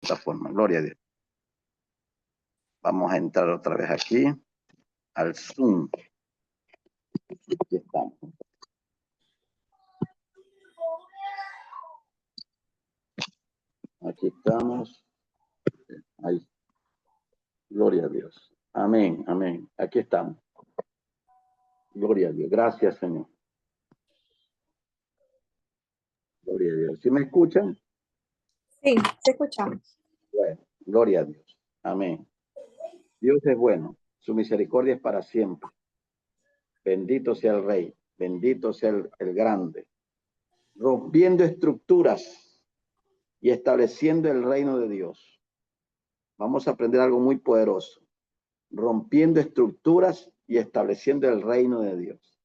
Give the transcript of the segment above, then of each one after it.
esta forma. Gloria a Dios. Vamos a entrar otra vez aquí al Zoom. Aquí estamos. Aquí estamos. Ahí. Gloria a Dios. Amén, amén. Aquí estamos. Gloria a Dios. Gracias, Señor. Gloria a Dios. ¿Sí me escuchan? Sí, se escuchamos. Bueno, gloria a Dios. Amén. Dios es bueno. Su misericordia es para siempre. Bendito sea el Rey. Bendito sea el grande. Rompiendo estructuras y estableciendo el reino de Dios. Vamos a aprender algo muy poderoso. Rompiendo estructuras y estableciendo el reino de Dios.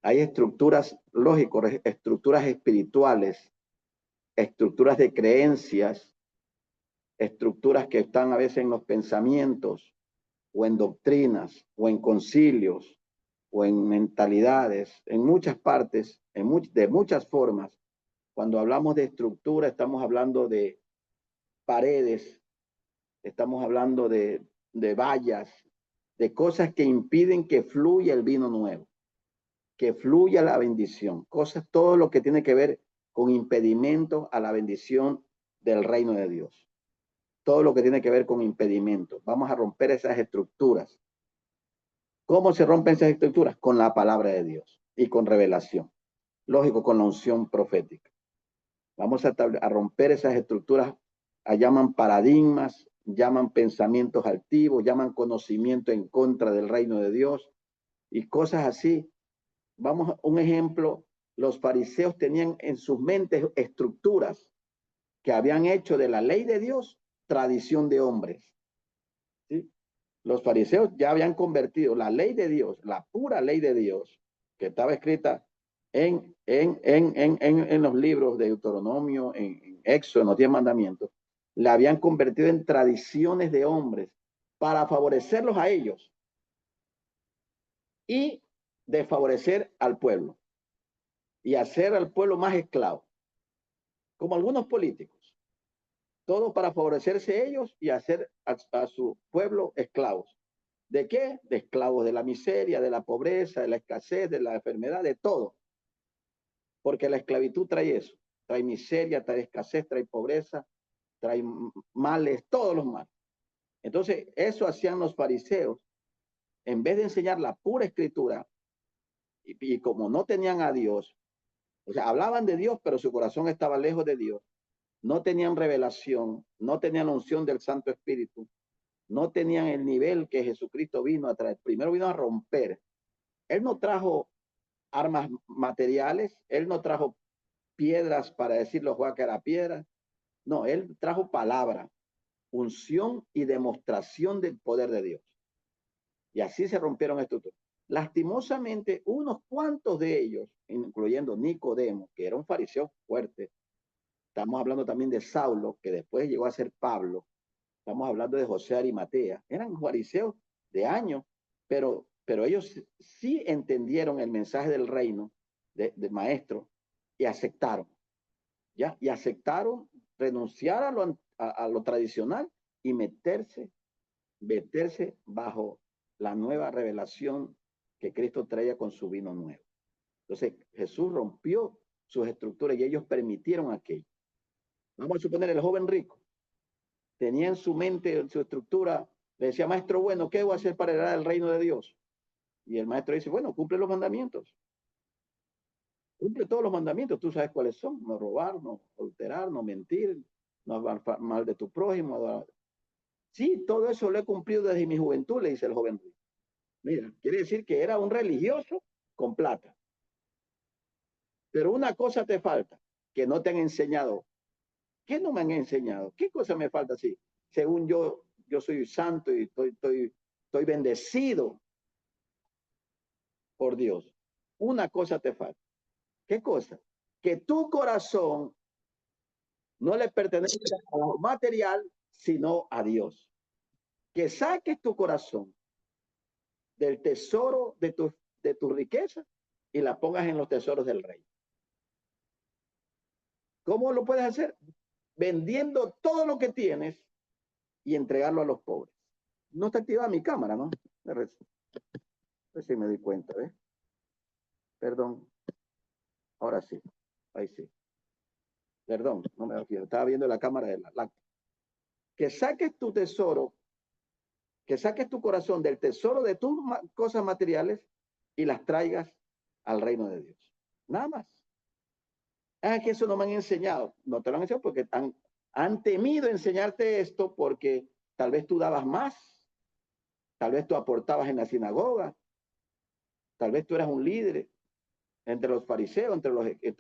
Hay estructuras, lógicas, estructuras espirituales, estructuras de creencias, estructuras que están a veces en los pensamientos, o en doctrinas, o en concilios, o en mentalidades, en muchas partes, de muchas formas. Cuando hablamos de estructura, estamos hablando de paredes, estamos hablando de vallas, de cosas que impiden que fluya el vino nuevo, que fluya la bendición, cosas, todo lo que tiene que ver con impedimentos a la bendición del reino de Dios. Todo lo que tiene que ver con impedimentos. Vamos a romper esas estructuras. ¿Cómo se rompen esas estructuras? Con la palabra de Dios y con revelación. Lógico, con la unción profética. Vamos a romper esas estructuras, llaman paradigmas, llaman pensamientos altivos, llaman conocimiento en contra del reino de Dios y cosas así. Vamos a un ejemplo, los fariseos tenían en sus mentes estructuras que habían hecho de la ley de Dios tradición de hombres. ¿Sí? Los fariseos ya habían convertido la ley de Dios, la pura ley de Dios, que estaba escrita en los libros de Deuteronomio, en Éxodo, en los 10 mandamientos, la habían convertido en tradiciones de hombres para favorecerlos a ellos y desfavorecer al pueblo y hacer al pueblo más esclavo, como algunos políticos. Todo para favorecerse ellos y hacer a su pueblo esclavos. ¿De qué? De esclavos de la miseria, de la pobreza, de la escasez, de la enfermedad, de todo. Porque la esclavitud trae eso. Trae miseria, trae escasez, trae pobreza, trae males, todos los males. Entonces, eso hacían los fariseos. En vez de enseñar la pura escritura, y como no tenían a Dios, o sea, hablaban de Dios, pero su corazón estaba lejos de Dios. No tenían revelación, no tenían unción del Santo Espíritu, no tenían el nivel que Jesucristo vino a traer. Primero vino a romper. Él no trajo armas materiales, él no trajo piedras para decirlo, Juan, que era piedra. No, él trajo palabra, unción y demostración del poder de Dios. Y así se rompieron estructuras. Lastimosamente, unos cuantos de ellos, incluyendo Nicodemo, que era un fariseo fuerte, estamos hablando también de Saulo, que después llegó a ser Pablo, estamos hablando de José Arimatea, eran fariseos de años, pero ellos sí entendieron el mensaje del reino del maestro y aceptaron, ¿ya? Y aceptaron renunciar a lo tradicional y meterse bajo la nueva revelación que Cristo traía con su vino nuevo. Entonces Jesús rompió sus estructuras y ellos permitieron aquello. Vamos a suponer el joven rico tenía en su mente, en su estructura, le decía, maestro, bueno, ¿qué voy a hacer para heredar el reino de Dios? Y el maestro dice, bueno, cumple los mandamientos. Cumple todos los mandamientos, tú sabes cuáles son. No robar, no adulterar, no mentir, no hablar mal de tu prójimo. Sí, todo eso lo he cumplido desde mi juventud, le dice el joven rico. Mira, quiere decir que era un religioso con plata. Pero una cosa te falta, que no te han enseñado. ¿Qué no me han enseñado? ¿Qué cosa me falta? Sí, según yo soy santo y estoy bendecido por Dios. Una cosa te falta. ¿Qué cosa? Que tu corazón no le pertenece a lo material, sino a Dios. Que saques tu corazón del tesoro de tu riqueza y la pongas en los tesoros del rey. ¿Cómo lo puedes hacer? vendiendo todo lo que tienes y entregarlo a los pobres. No está activada mi cámara, ¿no? A ver si me di cuenta, ¿ves? Perdón. Ahora sí. Ahí sí. Perdón, no me refiero. Estaba viendo la cámara de la. Que saques tu tesoro, que saques tu corazón del tesoro de tus cosas materiales y las traigas al reino de Dios. Nada más. Ah, que eso no me han enseñado. No te lo han enseñado porque han temido enseñarte esto porque tal vez tú dabas más, tal vez tú aportabas en la sinagoga, tal vez tú eras un líder entre los fariseos, entre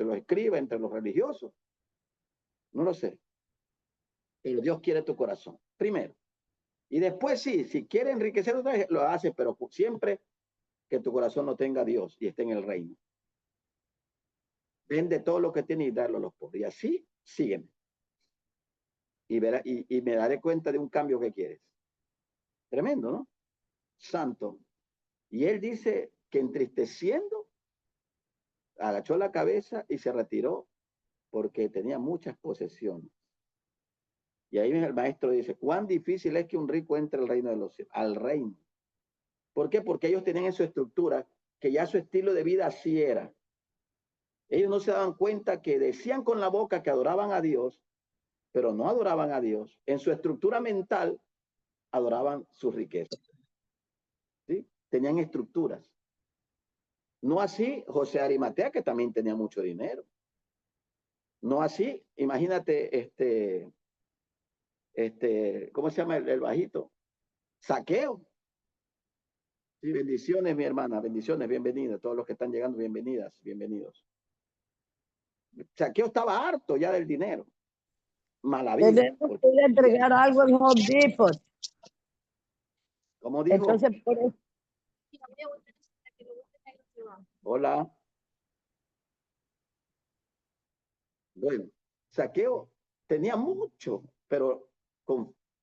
los escribas, entre los religiosos. No lo sé. Pero Dios quiere tu corazón, primero. Y después sí, si quiere enriquecer otra vez, lo hace, pero siempre que tu corazón no tenga a Dios y esté en el reino. Vende todo lo que tiene y darlo a los pobres. Y así, sígueme. Y me daré cuenta de un cambio que quieres. Tremendo, ¿no? Santo. Y él dice que entristeciendo, agachó la cabeza y se retiró porque tenía muchas posesiones. Y ahí el maestro dice, cuán difícil es que un rico entre al reino de los cielos, al reino. ¿Por qué? Porque ellos tenían en su estructura que ya su estilo de vida así era. Ellos no se daban cuenta que decían con la boca que adoraban a Dios, pero no adoraban a Dios. En su estructura mental adoraban su riqueza. ¿Sí? Tenían estructuras. No así José Arimatea, que también tenía mucho dinero. No así, imagínate, ¿cómo se llama el bajito? Zaqueo. Sí, bendiciones, mi hermana, bendiciones, bienvenidas. Todos los que están llegando, bienvenidas, bienvenidos. Zaqueo estaba harto ya del dinero. Mala vida. Tenemos que entregar algo al Home Depot. Como dijo. Entonces, por eso. Hola. Bueno, Zaqueo tenía mucho, pero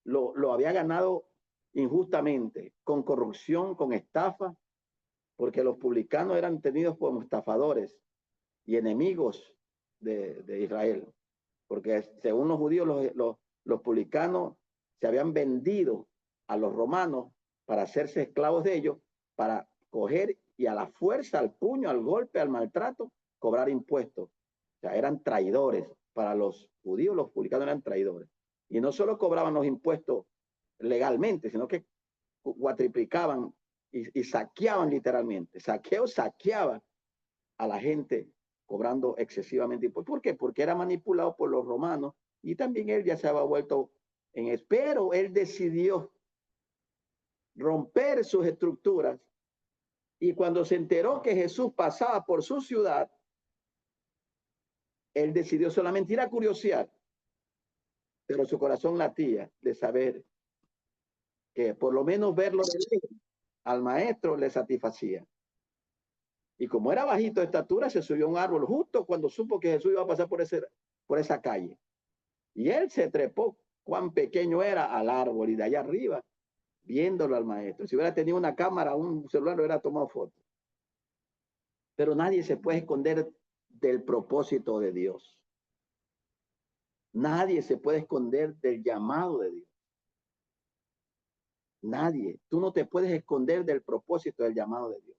lo había ganado injustamente, con corrupción, con estafa, porque los publicanos eran tenidos como estafadores y enemigos de Israel, porque según los judíos, los publicanos se habían vendido a los romanos para hacerse esclavos de ellos, para coger y a la fuerza, al puño, al golpe, al maltrato, cobrar impuestos. O sea, eran traidores. Para los judíos, los publicanos eran traidores. Y no solo cobraban los impuestos legalmente, sino que cuatriplicaban y saqueaban literalmente. Saqueaba a la gente cobrando excesivamente impuestos. ¿Por qué? Porque era manipulado por los romanos y también él ya se había vuelto en eso. Pero él decidió romper sus estructuras y cuando se enteró que Jesús pasaba por su ciudad, él decidió solamente ir a curiosear, pero su corazón latía de saber que por lo menos verlo de lejos al maestro le satisfacía. Y como era bajito de estatura, se subió a un árbol justo cuando supo que Jesús iba a pasar por esa calle. Y él se trepó, cuán pequeño era, al árbol y de allá arriba, viéndolo al maestro. Si hubiera tenido una cámara, un celular, lo hubiera tomado foto. Pero nadie se puede esconder del propósito de Dios. Nadie se puede esconder del llamado de Dios. Nadie. Tú no te puedes esconder del propósito del llamado de Dios.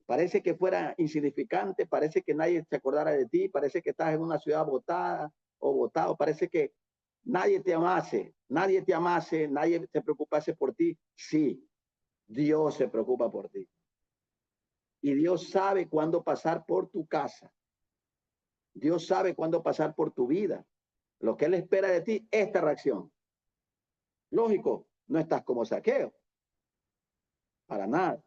Parece que fuera insignificante, parece que nadie se acordara de ti, parece que estás en una ciudad botada o botado, parece que nadie te amase, nadie se preocupase por ti. Sí, Dios se preocupa por ti. Y Dios sabe cuándo pasar por tu casa. Dios sabe cuándo pasar por tu vida. Lo que Él espera de ti, esta reacción. Lógico, no estás como Zaqueo. Para nada.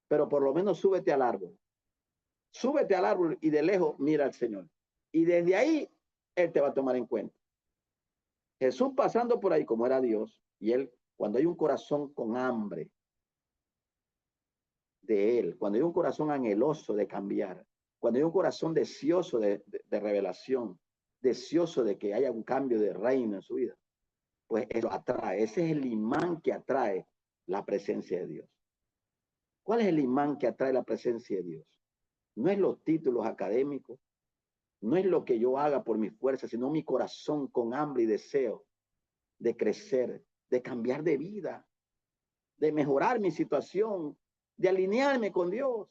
Pero por lo menos súbete al árbol. Súbete al árbol y de lejos mira al Señor. Y desde ahí, Él te va a tomar en cuenta. Jesús pasando por ahí como era Dios, y Él, cuando hay un corazón con hambre de Él, cuando hay un corazón anheloso de cambiar, cuando hay un corazón deseoso de revelación, deseoso de que haya un cambio de reino en su vida, pues eso atrae. Ese es el imán que atrae la presencia de Dios. ¿Cuál es el imán que atrae la presencia de Dios? No es los títulos académicos, No es lo que yo haga por mi fuerza, sino mi corazón con hambre y deseo de crecer, de cambiar de vida, de mejorar mi situación, de alinearme con Dios.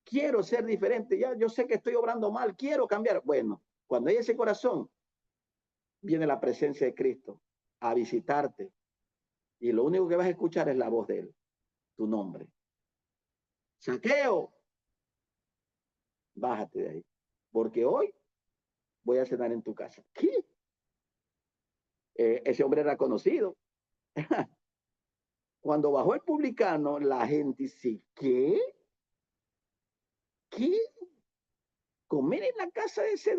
Quiero ser diferente. Ya yo sé que estoy obrando mal, quiero cambiar. Bueno, cuando hay ese corazón, viene la presencia de Cristo a visitarte. Y lo único que vas a escuchar es la voz de Él, tu nombre. Saqueo, bájate de ahí. Porque hoy voy a cenar en tu casa. ¿Qué? Ese hombre era conocido. Cuando bajó el publicano, la gente dice, ¿qué? ¿Qué? Comer en la casa de ese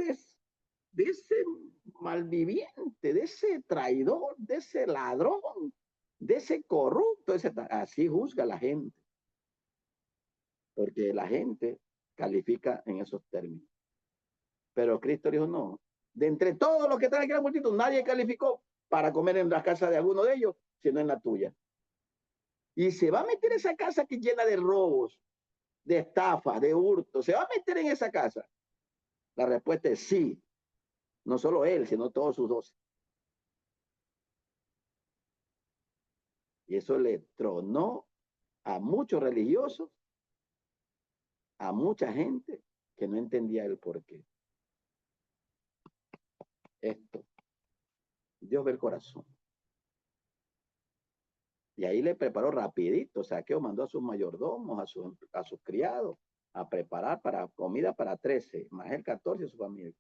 malviviente, de ese traidor, de ese ladrón, de ese corrupto, así juzga la gente. Porque la gente califica en esos términos. Pero Cristo dijo, no, de entre todos los que están aquí en la multitud, nadie calificó para comer en la casa de alguno de ellos, sino en la tuya. Y se va a meter esa casa que llena de robos, de estafas, de hurtos, se va a meter en esa casa. La respuesta es sí. No solo él, sino todos sus 12. Y eso le tronó a muchos religiosos, a mucha gente que no entendía el porqué. Esto, Dios ve el corazón. Y ahí le preparó rapidito. Saqueo mandó a sus mayordomos, a sus criados, a preparar para comida para 13, más el 14 de su familia.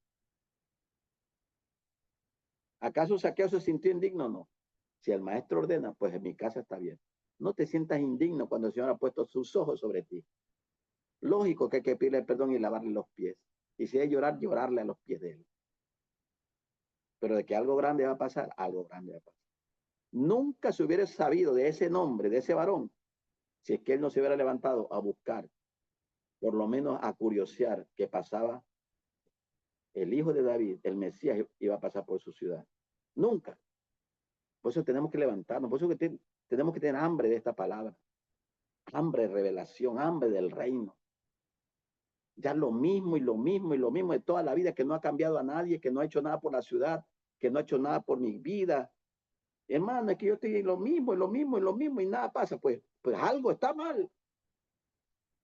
¿Acaso Saqueo se sintió indigno? No. Si el maestro ordena, pues en mi casa está bien. No te sientas indigno cuando el Señor ha puesto sus ojos sobre ti. Lógico que hay que pedirle perdón y lavarle los pies. Y si hay llorar, llorarle a los pies de Él. Pero de que algo grande va a pasar, algo grande va a pasar. Nunca se hubiera sabido de ese nombre, de ese varón, si es que él no se hubiera levantado a buscar, por lo menos a curiosear qué pasaba. El hijo de David, el Mesías, iba a pasar por su ciudad. Nunca. Por eso tenemos que levantarnos, por eso tenemos que tener hambre de esta palabra, hambre de revelación, hambre del reino. Ya lo mismo y lo mismo y lo mismo de toda la vida, que no ha cambiado a nadie, que no ha hecho nada por la ciudad, que no ha hecho nada por mi vida. Hermano, es que yo estoy lo mismo y lo mismo y lo mismo y nada pasa. Pues algo está mal.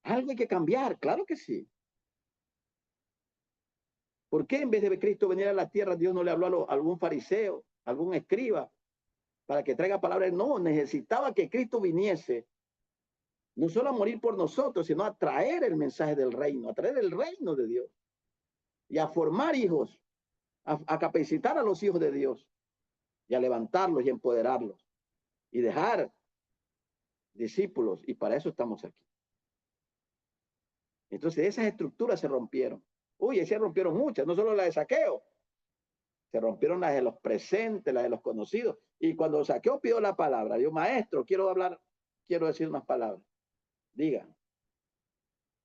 Algo hay que cambiar, claro que sí. ¿Por qué en vez de Cristo venir a la tierra, Dios no le habló a algún fariseo, algún escriba, para que traiga palabras? No, necesitaba que Cristo viniese, no solo a morir por nosotros, sino a traer el mensaje del reino, a traer el reino de Dios y a formar hijos, a capacitar a los hijos de Dios y a levantarlos y empoderarlos y dejar discípulos. Y para eso estamos aquí. Entonces esas estructuras se rompieron. Uy, se rompieron muchas, no solo la de Saqueo. Se rompieron las de los presentes, las de los conocidos. Y cuando Saqueo pidió la palabra, dijo, maestro, quiero decir unas palabras. Diga,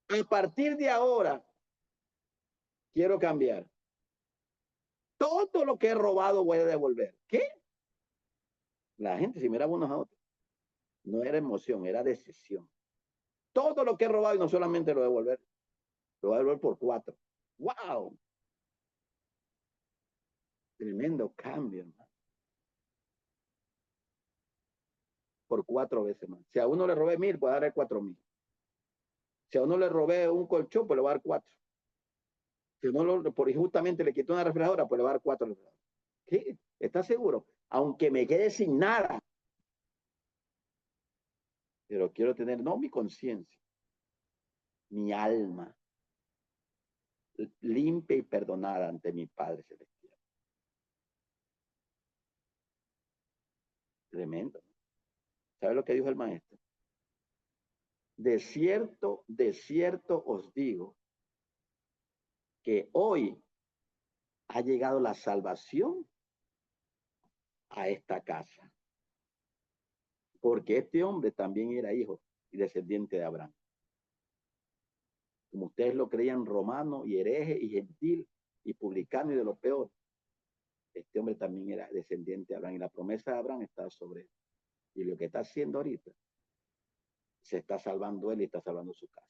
a partir de ahora, quiero cambiar. Todo lo que he robado voy a devolver. ¿Qué? La gente se miraba unos a otros. No era emoción, era decisión. Todo lo que he robado y no solamente lo devolver, lo voy a devolver por 4. ¡Wow! Tremendo cambio, hermano. Por 4 veces más. Si a uno le robé 1,000, voy a darle 4,000. Si a uno le robé un colchón, pues le voy a dar 4. Si uno por injustamente le quitó una refrigeradora, pues le va a dar 4 refrigeradoras. ¿Qué? ¿Estás seguro? Aunque me quede sin nada. Pero quiero tener, no mi conciencia, mi alma limpia y perdonada ante mi Padre Celestial. Tremendo. ¿Sabe lo que dijo el maestro? De cierto os digo que hoy ha llegado la salvación a esta casa. Porque este hombre también era hijo y descendiente de Abraham. Como ustedes lo creían, romano y hereje y gentil y publicano y de lo peor. Este hombre también era descendiente de Abraham y la promesa de Abraham está sobre él. Y lo que está haciendo ahorita, se está salvando él y está salvando su casa.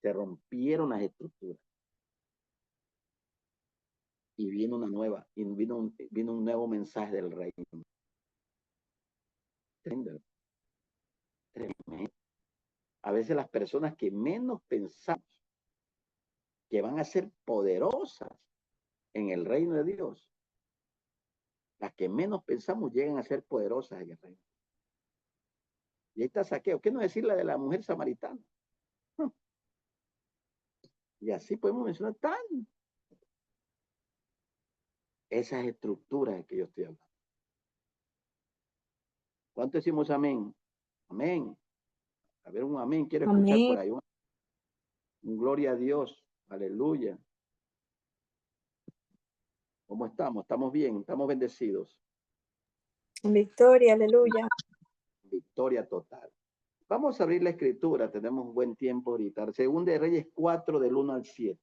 Se rompieron las estructuras. Y vino una nueva, y vino un nuevo mensaje del reino. Tremendo. A veces las personas que menos pensamos que van a ser poderosas en el reino de Dios, las que menos pensamos llegan a ser poderosas en el reino. Y ahí está Zaqueo. ¿Qué no decir la de la mujer samaritana? Y así podemos mencionar esas estructuras de que yo estoy hablando. ¿Cuánto decimos amén? Amén. A ver, un amén. Quiero escuchar Amén. por ahí. Un gloria a Dios. Aleluya. ¿Cómo estamos? ¿Estamos bien? ¿Estamos bendecidos? Victoria, aleluya. Victoria total. Vamos a abrir la escritura. Tenemos buen tiempo ahorita. Segunda de Reyes 4, del 1 al 7.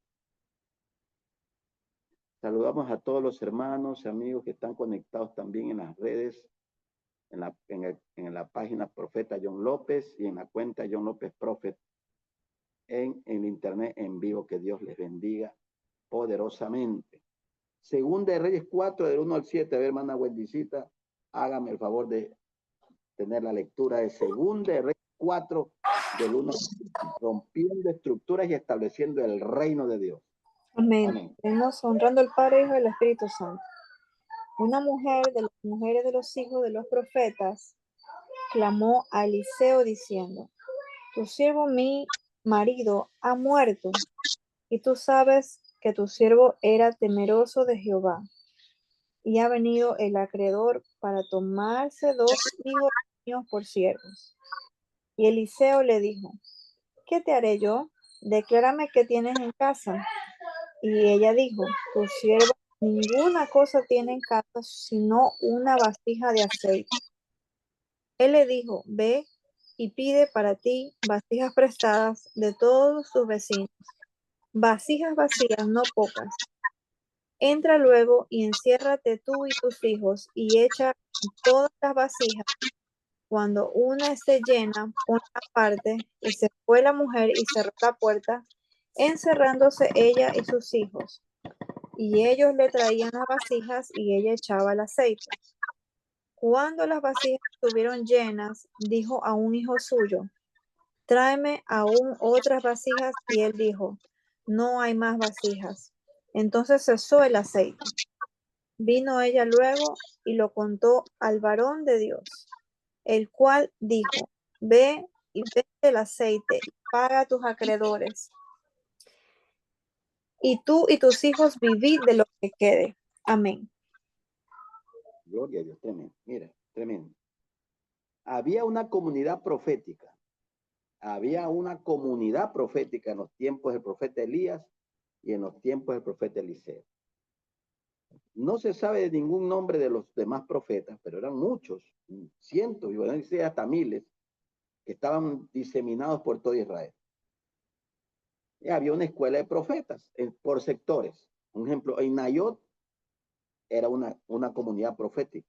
Saludamos a todos los hermanos y amigos que están conectados también en las redes, en la página Profeta John López y en la cuenta John López Prophet en internet en vivo. Que Dios les bendiga poderosamente. Segunda de Reyes 4, del 1 al 7. A ver, hermana Wendicita, hágame el favor de tener la lectura de Segunda de Reyes 4, del 1 al 7. Rompiendo estructuras y estableciendo el reino de Dios. Amén. Amén. Estamos honrando al Padre, Hijo y al Espíritu Santo. Una mujer de las mujeres de los hijos de los profetas clamó a Eliseo diciendo: tu siervo mi marido ha muerto, y tú sabes que tu siervo era temeroso de Jehová, y ha venido el acreedor para tomarse 2 hijos míos por siervos. Y Eliseo le dijo: ¿qué te haré yo? Declárame qué tienes en casa. Y ella dijo: tu siervo ninguna cosa tiene en casa sino una vasija de aceite. Él le dijo: ve y pide para ti vasijas prestadas de todos tus vecinos, vasijas vacías, no pocas. Entra luego y enciérrate tú y tus hijos y echa todas las vasijas. Cuando una esté llena, ponla aparte. Y se fue la mujer y cerró la puerta, encerrándose ella y sus hijos. Y ellos le traían las vasijas y ella echaba el aceite. Cuando las vasijas estuvieron llenas, dijo a un hijo suyo: tráeme aún otras vasijas. Y él dijo: no hay más vasijas. Entonces cesó el aceite. Vino ella luego y lo contó al varón de Dios, el cual dijo: ve y vende el aceite y paga a tus acreedores, y tú y tus hijos vivid de lo que quede. Amén. Gloria a Dios, tremendo. Mira, tremendo. Había una comunidad profética. Había una comunidad profética en los tiempos del profeta Elías y en los tiempos del profeta Eliseo. No se sabe de ningún nombre de los demás profetas, pero eran muchos, cientos, y bueno, hasta miles, que estaban diseminados por todo Israel. Y había una escuela de profetas por sectores. Un ejemplo, en Nayot era una comunidad profética.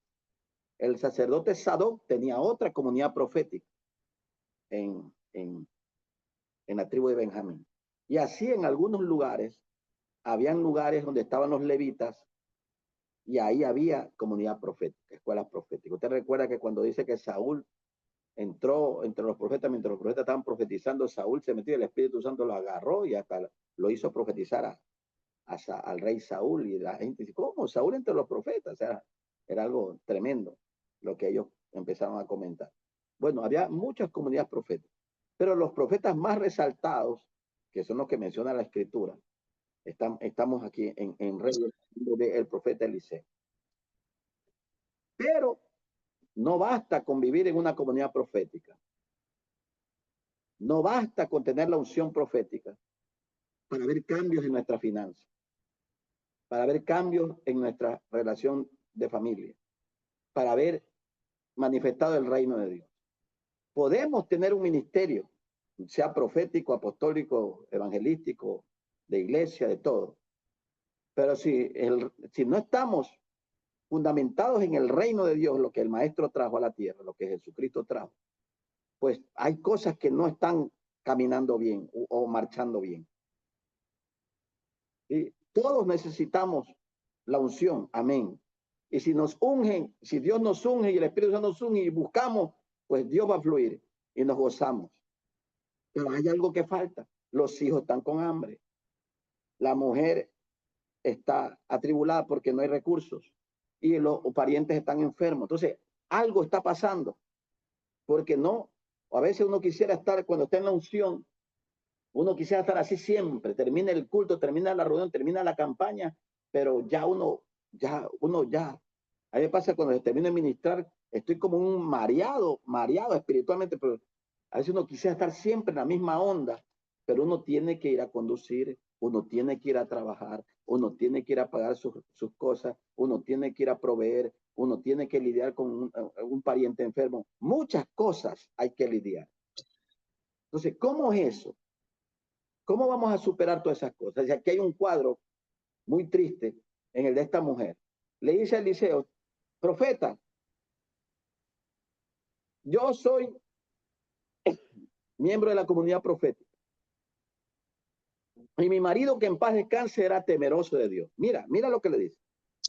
El sacerdote Sadoc tenía otra comunidad profética en la tribu de Benjamín. Y así en algunos lugares, habían lugares donde estaban los levitas y ahí había comunidad profética, escuelas proféticas. Usted recuerda que cuando dice que Saúl entró entre los profetas, mientras los profetas estaban profetizando, Saúl se metió y el Espíritu Santo lo agarró y hasta lo hizo profetizar al rey Saúl. Y la gente dice: ¿cómo? Saúl entre los profetas. O sea, era algo tremendo lo que ellos empezaron a comentar. Bueno, había muchas comunidades proféticas, pero los profetas más resaltados, que son los que menciona la Escritura, estamos aquí en Reyes del profeta Eliseo. Pero no basta con vivir en una comunidad profética. No basta con tener la unción profética para ver cambios en nuestra finanza, para ver cambios en nuestra relación de familia, para ver manifestado el reino de Dios. Podemos tener un ministerio, sea profético, apostólico, evangelístico, de iglesia, de todo. Pero si no estamos fundamentados en el reino de Dios, lo que el Maestro trajo a la tierra, lo que Jesucristo trajo, pues hay cosas que no están caminando bien o marchando bien. ¿Sí? Todos necesitamos la unción, amén. Y si nos ungen, si Dios nos unge y el Espíritu Santo nos unge y buscamos, pues Dios va a fluir y nos gozamos. Pero hay algo que falta. Los hijos están con hambre. La mujer está atribulada porque no hay recursos y los parientes están enfermos. Entonces, algo está pasando porque no, a veces uno quisiera estar cuando está en la unción, uno quisiera estar así siempre, termina el culto, termina la reunión, termina la campaña, pero ya a mí me pasa cuando se termina de ministrar, estoy como un mareado espiritualmente, pero a veces uno quisiera estar siempre en la misma onda, pero uno tiene que ir a conducir, uno tiene que ir a trabajar, uno tiene que ir a pagar sus cosas, uno tiene que ir a proveer, uno tiene que lidiar con un pariente enfermo. Muchas cosas hay que lidiar. Entonces, ¿cómo es eso? ¿Cómo vamos a superar todas esas cosas? Y aquí hay un cuadro muy triste en el de esta mujer. Le dice a Eliseo, profeta, yo soy miembro de la comunidad profética. Y mi marido, que en paz descanse, era temeroso de Dios. Mira lo que le dice.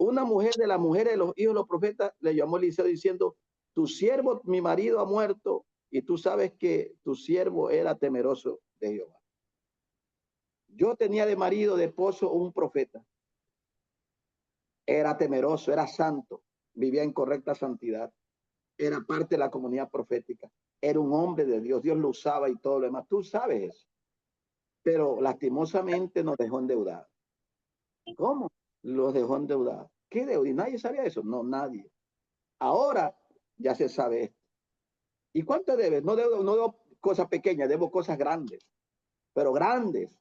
Una mujer de las mujeres de los hijos de los profetas le llamó a Eliseo diciendo, tu siervo, mi marido, ha muerto y tú sabes que tu siervo era temeroso de Jehová. Yo tenía de marido, de esposo, un profeta. Era temeroso, era santo, vivía en correcta santidad, era parte de la comunidad profética, era un hombre de Dios, Dios lo usaba y todo lo demás. Tú sabes eso. Pero lastimosamente nos dejó endeudados. ¿Cómo? Los dejó endeudados. ¿Qué deuda? ¿Y nadie sabía eso? No, nadie. Ahora ya se sabe esto. ¿Y cuánto debes? No debo cosas pequeñas, debo cosas grandes, pero grandes.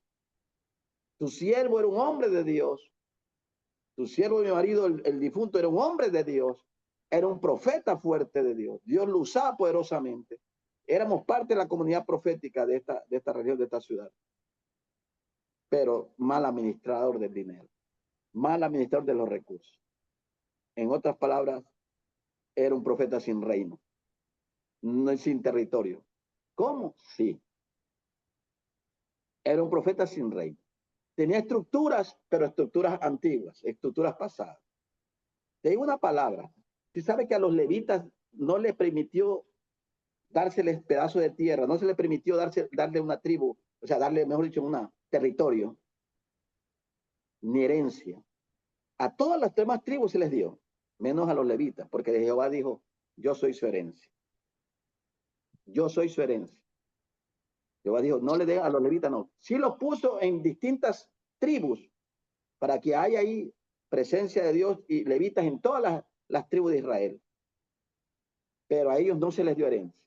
Tu siervo era un hombre de Dios. Tu siervo, mi marido, el difunto, era un hombre de Dios. Era un profeta fuerte de Dios. Dios lo usaba poderosamente. Éramos parte de la comunidad profética de esta región, de esta ciudad. Pero mal administrador del dinero, mal administrador de los recursos. En otras palabras, era un profeta sin reino, no sin territorio. ¿Cómo? Sí. Era un profeta sin reino. Tenía estructuras, pero estructuras antiguas, estructuras pasadas. Te digo una palabra. ¿Tú sabes que a los levitas no les permitió dárseles pedazos de tierra, no se les permitió darle una tribu, o sea, darle, mejor dicho, un territorio, ni herencia? A todas las demás tribus se les dio, menos a los levitas, porque Jehová dijo, yo soy su herencia. Yo soy su herencia. Jehová dijo, no le den a los levitas, no. Sí los puso en distintas tribus, para que haya ahí presencia de Dios y levitas en todas las tribus de Israel. Pero a ellos no se les dio herencia.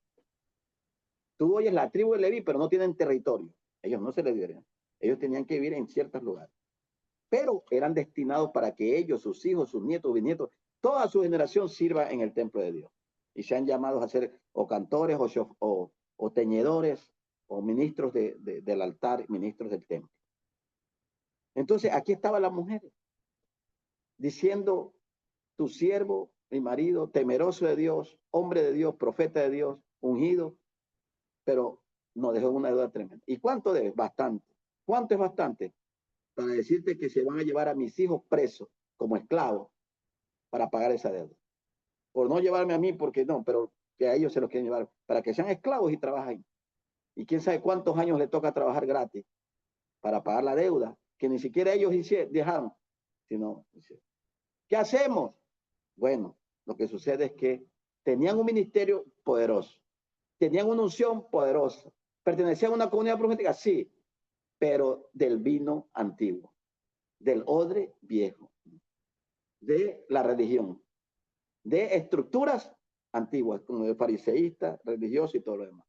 Tú oyes la tribu de Leví, pero no tienen territorio. Ellos no se les dio herencia. Ellos tenían que vivir en ciertos lugares. Pero eran destinados para que ellos, sus hijos, sus nietos, bisnietos, toda su generación sirva en el templo de Dios. Y sean llamados a ser o cantores o teñedores o ministros del altar, ministros del templo. Entonces aquí estaba la mujer diciendo, tu siervo, mi marido, temeroso de Dios, hombre de Dios, profeta de Dios, ungido, pero nos dejó una deuda tremenda. ¿Y cuánto debes? Bastante. ¿Cuánto es bastante? Para decirte que se van a llevar a mis hijos presos como esclavos para pagar esa deuda. Por no llevarme a mí, porque no, pero que a ellos se los quieren llevar, para que sean esclavos y trabajen. Y quién sabe cuántos años le toca trabajar gratis para pagar la deuda, que ni siquiera ellos dejaron. Sino, ¿qué hacemos? Bueno, lo que sucede es que tenían un ministerio poderoso, tenían una unción poderosa, pertenecían a una comunidad profética, sí, pero del vino antiguo, del odre viejo, de la religión, de estructuras antiguas, como el fariseísta, religioso y todo lo demás.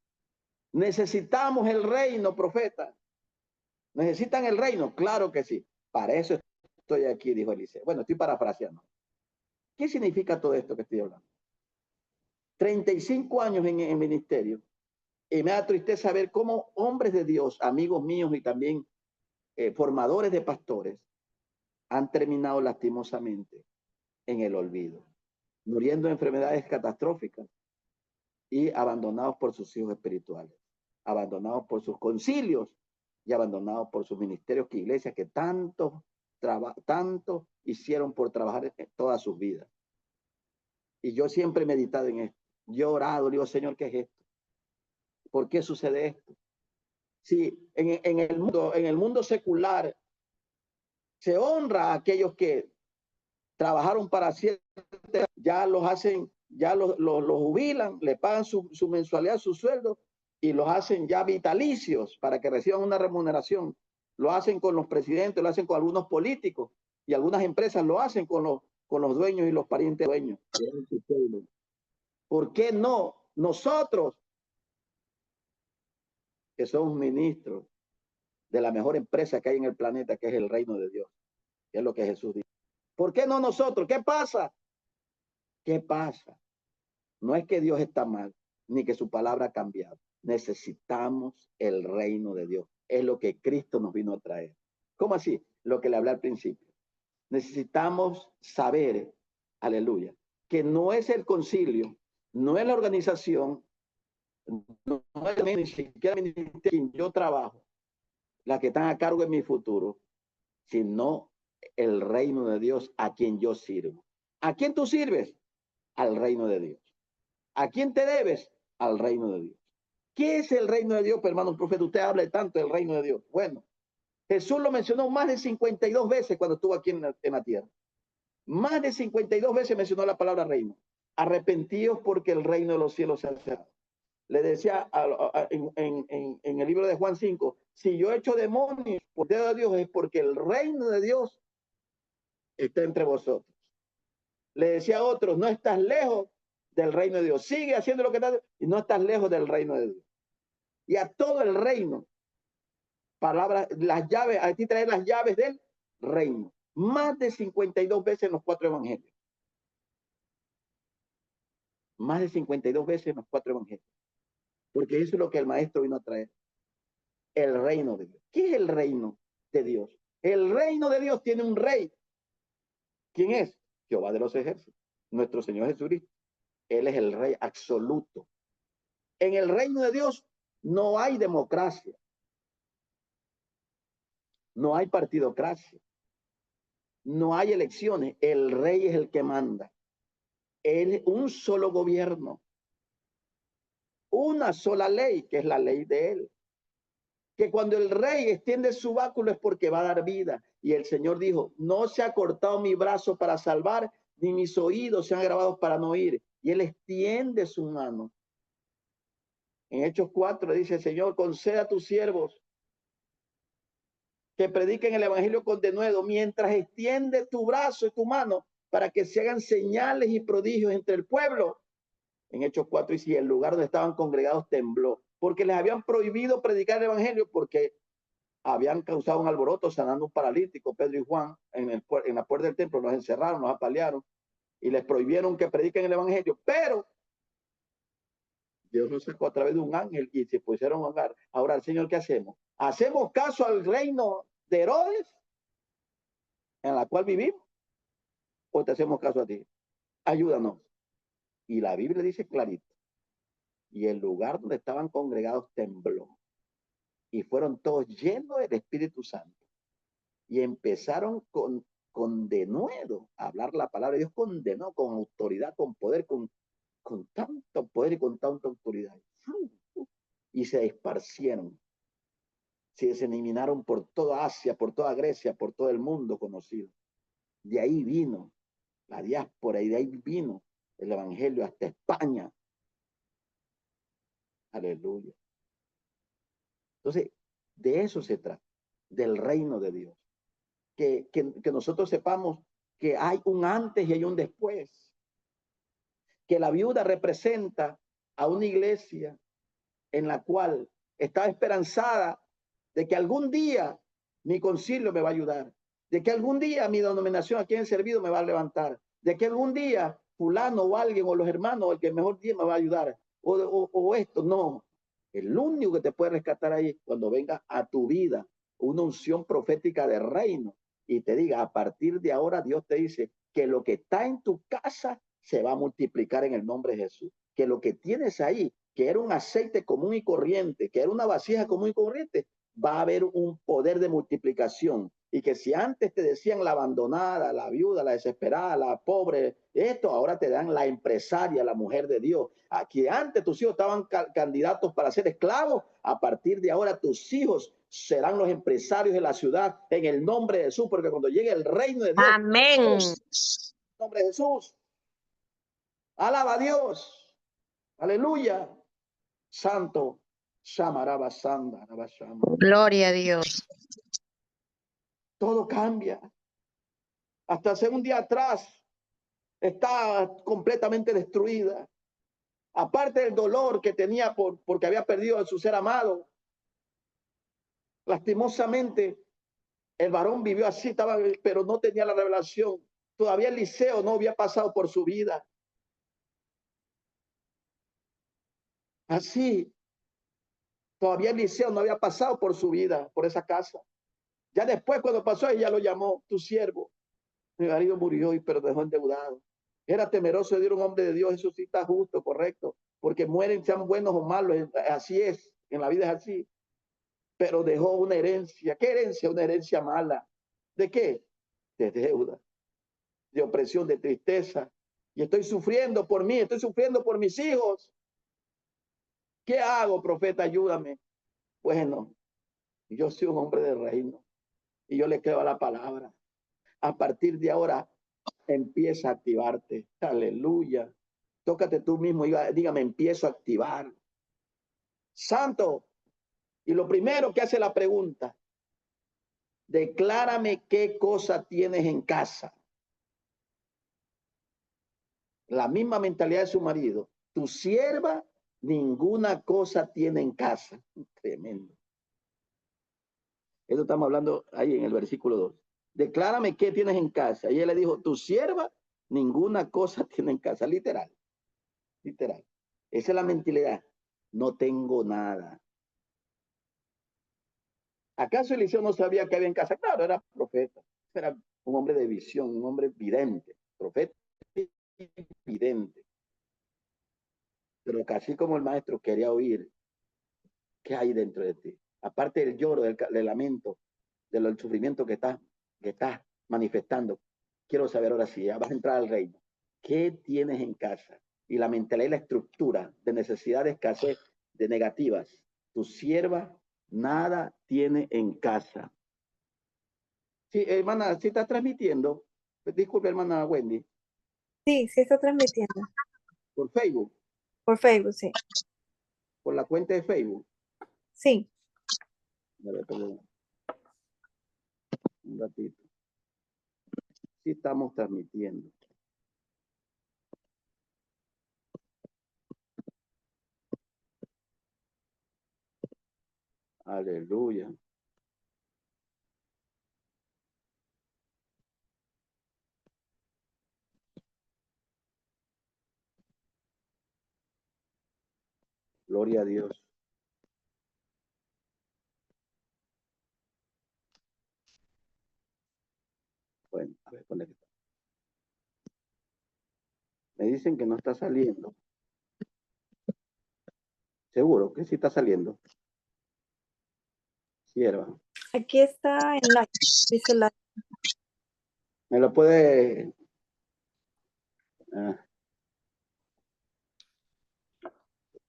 Necesitamos el reino, profeta. ¿Necesitan el reino? Claro que sí. Para eso estoy aquí, dijo Eliseo. Bueno, estoy parafraseando. ¿Qué significa todo esto que estoy hablando? 35 años en ministerio. Y me da tristeza ver cómo hombres de Dios, amigos míos y también formadores de pastores, han terminado lastimosamente en el olvido, muriendo de enfermedades catastróficas y abandonados por sus hijos espirituales. abandonados por sus concilios y abandonados por sus ministerios que iglesias que tanto hicieron por trabajar todas sus vidas. Y yo siempre he meditado en esto. Yo he orado, digo, Señor, ¿qué es esto? ¿Por qué sucede esto? Si en el mundo secular se honra a aquellos que trabajaron para siempre, ya los hacen, ya los jubilan, le pagan su mensualidad, su sueldo, y los hacen ya vitalicios para que reciban una remuneración. Lo hacen con los presidentes, lo hacen con algunos políticos, y algunas empresas lo hacen con los dueños y los parientes dueños. ¿Por qué no nosotros, que somos ministros de la mejor empresa que hay en el planeta, que es el reino de Dios, que es lo que Jesús dice? ¿Por qué no nosotros? ¿Qué pasa? ¿Qué pasa? No es que Dios está mal, ni que su palabra ha cambiado. Necesitamos el reino de Dios. Es lo que Cristo nos vino a traer. ¿Cómo así? Lo que le hablé al principio. Necesitamos saber, aleluya, que no es el concilio, no es la organización, no es ni siquiera quien yo trabajo, la que están a cargo de mi futuro, sino el reino de Dios a quien yo sirvo. ¿A quién tú sirves? Al reino de Dios. ¿A quién te debes? Al reino de Dios. ¿Qué es el reino de Dios, hermano profeta? Usted habla tanto del reino de Dios. Bueno, Jesús lo mencionó más de 52 veces cuando estuvo aquí en la tierra. Más de 52 veces mencionó la palabra reino. Arrepentíos porque el reino de los cielos se ha acercado. Le decía en el libro de Juan 5, si yo echo demonios por dedo de Dios es porque el reino de Dios está entre vosotros. Le decía a otros, no estás lejos del reino de Dios. Sigue haciendo lo que estás y no estás lejos del reino de Dios. Y a todo el reino, palabras, las llaves, a ti traer las llaves del reino. Más de 52 veces en los 4 evangelios. Más de 52 veces en los 4 evangelios. Porque eso es lo que el maestro vino a traer. El reino de Dios. ¿Qué es el reino de Dios? El reino de Dios tiene un rey. ¿Quién es? Jehová de los ejércitos. Nuestro Señor Jesucristo. Él es el rey absoluto. En el reino de Dios no hay democracia. No hay partidocracia. No hay elecciones. El rey es el que manda. Él, un solo gobierno. Una sola ley, que es la ley de él. Que cuando el rey extiende su báculo es porque va a dar vida. Y el Señor dijo, no se ha cortado mi brazo para salvar, ni mis oídos se han grabado para no oír. Y él extiende su mano. En Hechos 4 dice, Señor, conceda a tus siervos que prediquen el evangelio con denuedo, mientras extiende tu brazo y tu mano para que se hagan señales y prodigios entre el pueblo. En Hechos 4 y si el lugar donde estaban congregados tembló, porque les habían prohibido predicar el evangelio porque habían causado un alboroto sanando un paralítico, Pedro y Juan, en la puerta del templo, los encerraron, los apalearon y les prohibieron que prediquen el evangelio, pero Dios los sacó a través de un ángel y se pusieron a orar. Ahora, Señor, ¿qué hacemos? ¿Hacemos caso al reino de Herodes, en la cual vivimos? ¿O te hacemos caso a ti? Ayúdanos. Y la Biblia dice clarito. Y el lugar donde estaban congregados tembló. Y fueron todos llenos del Espíritu Santo. Y empezaron con denuedo a hablar la palabra de Dios, con denuedo, con autoridad, con poder, con tanto poder y con tanta autoridad. Y se esparcieron. Se diseminaron por toda Asia, por toda Grecia, por todo el mundo conocido. De ahí vino la diáspora y de ahí vino el evangelio hasta España. Aleluya. Entonces, de eso se trata, del reino de Dios. Que nosotros sepamos que hay un antes y hay un después. Que la viuda representa a una iglesia en la cual estaba esperanzada de que algún día mi concilio me va a ayudar, de que algún día mi denominación aquí en servido me va a levantar, de que algún día fulano o alguien o los hermanos, el que mejor día me va a ayudar, o esto, no. El único que te puede rescatar ahí cuando venga a tu vida una unción profética de reino y te diga, a partir de ahora Dios te dice que lo que está en tu casa se va a multiplicar en el nombre de Jesús, que lo que tienes ahí que era un aceite común y corriente, que era una vasija común y corriente, va a haber un poder de multiplicación. Y que si antes te decían la abandonada, la viuda, la desesperada, la pobre, esto ahora te dan la empresaria, la mujer de Dios. Aquí antes tus hijos estaban candidatos para ser esclavos, a partir de ahora tus hijos serán los empresarios de la ciudad en el nombre de Jesús, porque cuando llegue el reino de Dios, Amén. en el nombre de Jesús, alaba a Dios, aleluya, santo, Shamaraba Sanda, Gloria a Dios. todo cambia. Hasta hace un día atrás está completamente destruida. Aparte del dolor que tenía porque había perdido a su ser amado, lastimosamente el varón vivió así, pero no tenía la revelación. Todavía Eliseo no había pasado por su vida. Así, todavía Eliseo no había pasado por su vida, por esa casa. Ya después, cuando pasó, ella lo llamó, tu siervo. Mi marido murió pero dejó endeudado. Era temeroso de Dios, un hombre de Dios. Eso sí está justo, correcto. Porque mueren, sean buenos o malos. Así es. En la vida es así. Pero dejó una herencia. ¿Qué herencia? Una herencia mala. ¿De qué? De deuda, de opresión, de tristeza. Y estoy sufriendo por mí, estoy sufriendo por mis hijos. ¿Qué hago, profeta? Ayúdame. Bueno, yo soy un hombre de reino y yo le creo a la palabra. A partir de ahora, empieza a activarte. Aleluya. Tócate tú mismo y dígame, empiezo a activar. Santo. Y lo primero que hace la pregunta, declárame qué cosa tienes en casa. La misma mentalidad de su marido. Tu sierva ninguna cosa tiene en casa. Tremendo. Eso estamos hablando ahí en el versículo 2. Declárame qué tienes en casa. Y él le dijo, tu sierva ninguna cosa tiene en casa. Literal. Literal. Esa es la mentalidad. No tengo nada. ¿Acaso Eliseo no sabía que había en casa? Claro, era profeta. Era un hombre de visión, un hombre vidente. Profeta vidente. Pero casi como el maestro quería oír qué hay dentro de ti. Aparte del lloro, del lamento, del sufrimiento que estás manifestando. Quiero saber ahora si ya vas a entrar al reino. ¿Qué tienes en casa? Y la mentalidad y la estructura de necesidad, de escasez, de negativas. Tu sierva nada tiene en casa. Sí, hermana, ¿sí estás transmitiendo? Disculpe, hermana Wendy. Sí, sí está transmitiendo. Por Facebook. Por Facebook, sí. Por la cuenta de Facebook. Sí. A ver, perdón. Un ratito. Sí estamos transmitiendo. Aleluya. Gloria a Dios. Bueno, a ver, ¿dónde está? Me dicen que no está saliendo. Seguro que sí está saliendo. Sierva. Aquí está en live. Dice live. ¿Me lo puede?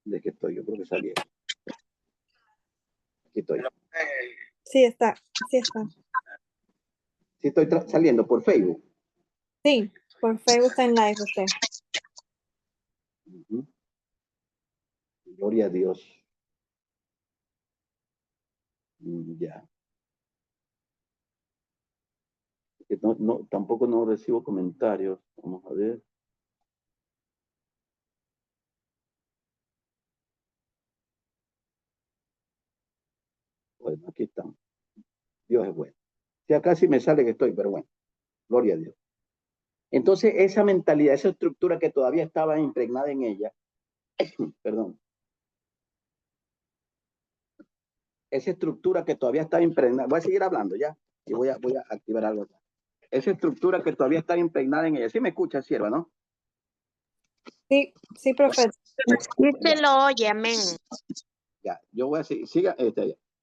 ¿De qué estoy? Yo creo que salí. Aquí estoy. Sí está. Sí está. Sí estoy saliendo por Facebook. Sí, por Facebook está en live usted. Gloria a Dios. Ya. No, tampoco no recibo comentarios. Vamos a ver. Bueno, aquí están. Dios es bueno. Si acá sí me sale que estoy, pero bueno. Gloria a Dios. Entonces, esa mentalidad, esa estructura que todavía estaba impregnada en ella, perdón, esa estructura que todavía estaba impregnada, voy a seguir hablando ya, y voy a activar algo acá. Esa estructura que todavía está impregnada en ella, ¿sí me escucha, sierva, no? Sí, sí, profeta. Sí se lo oye, amén. Ya, yo voy a seguir, siga,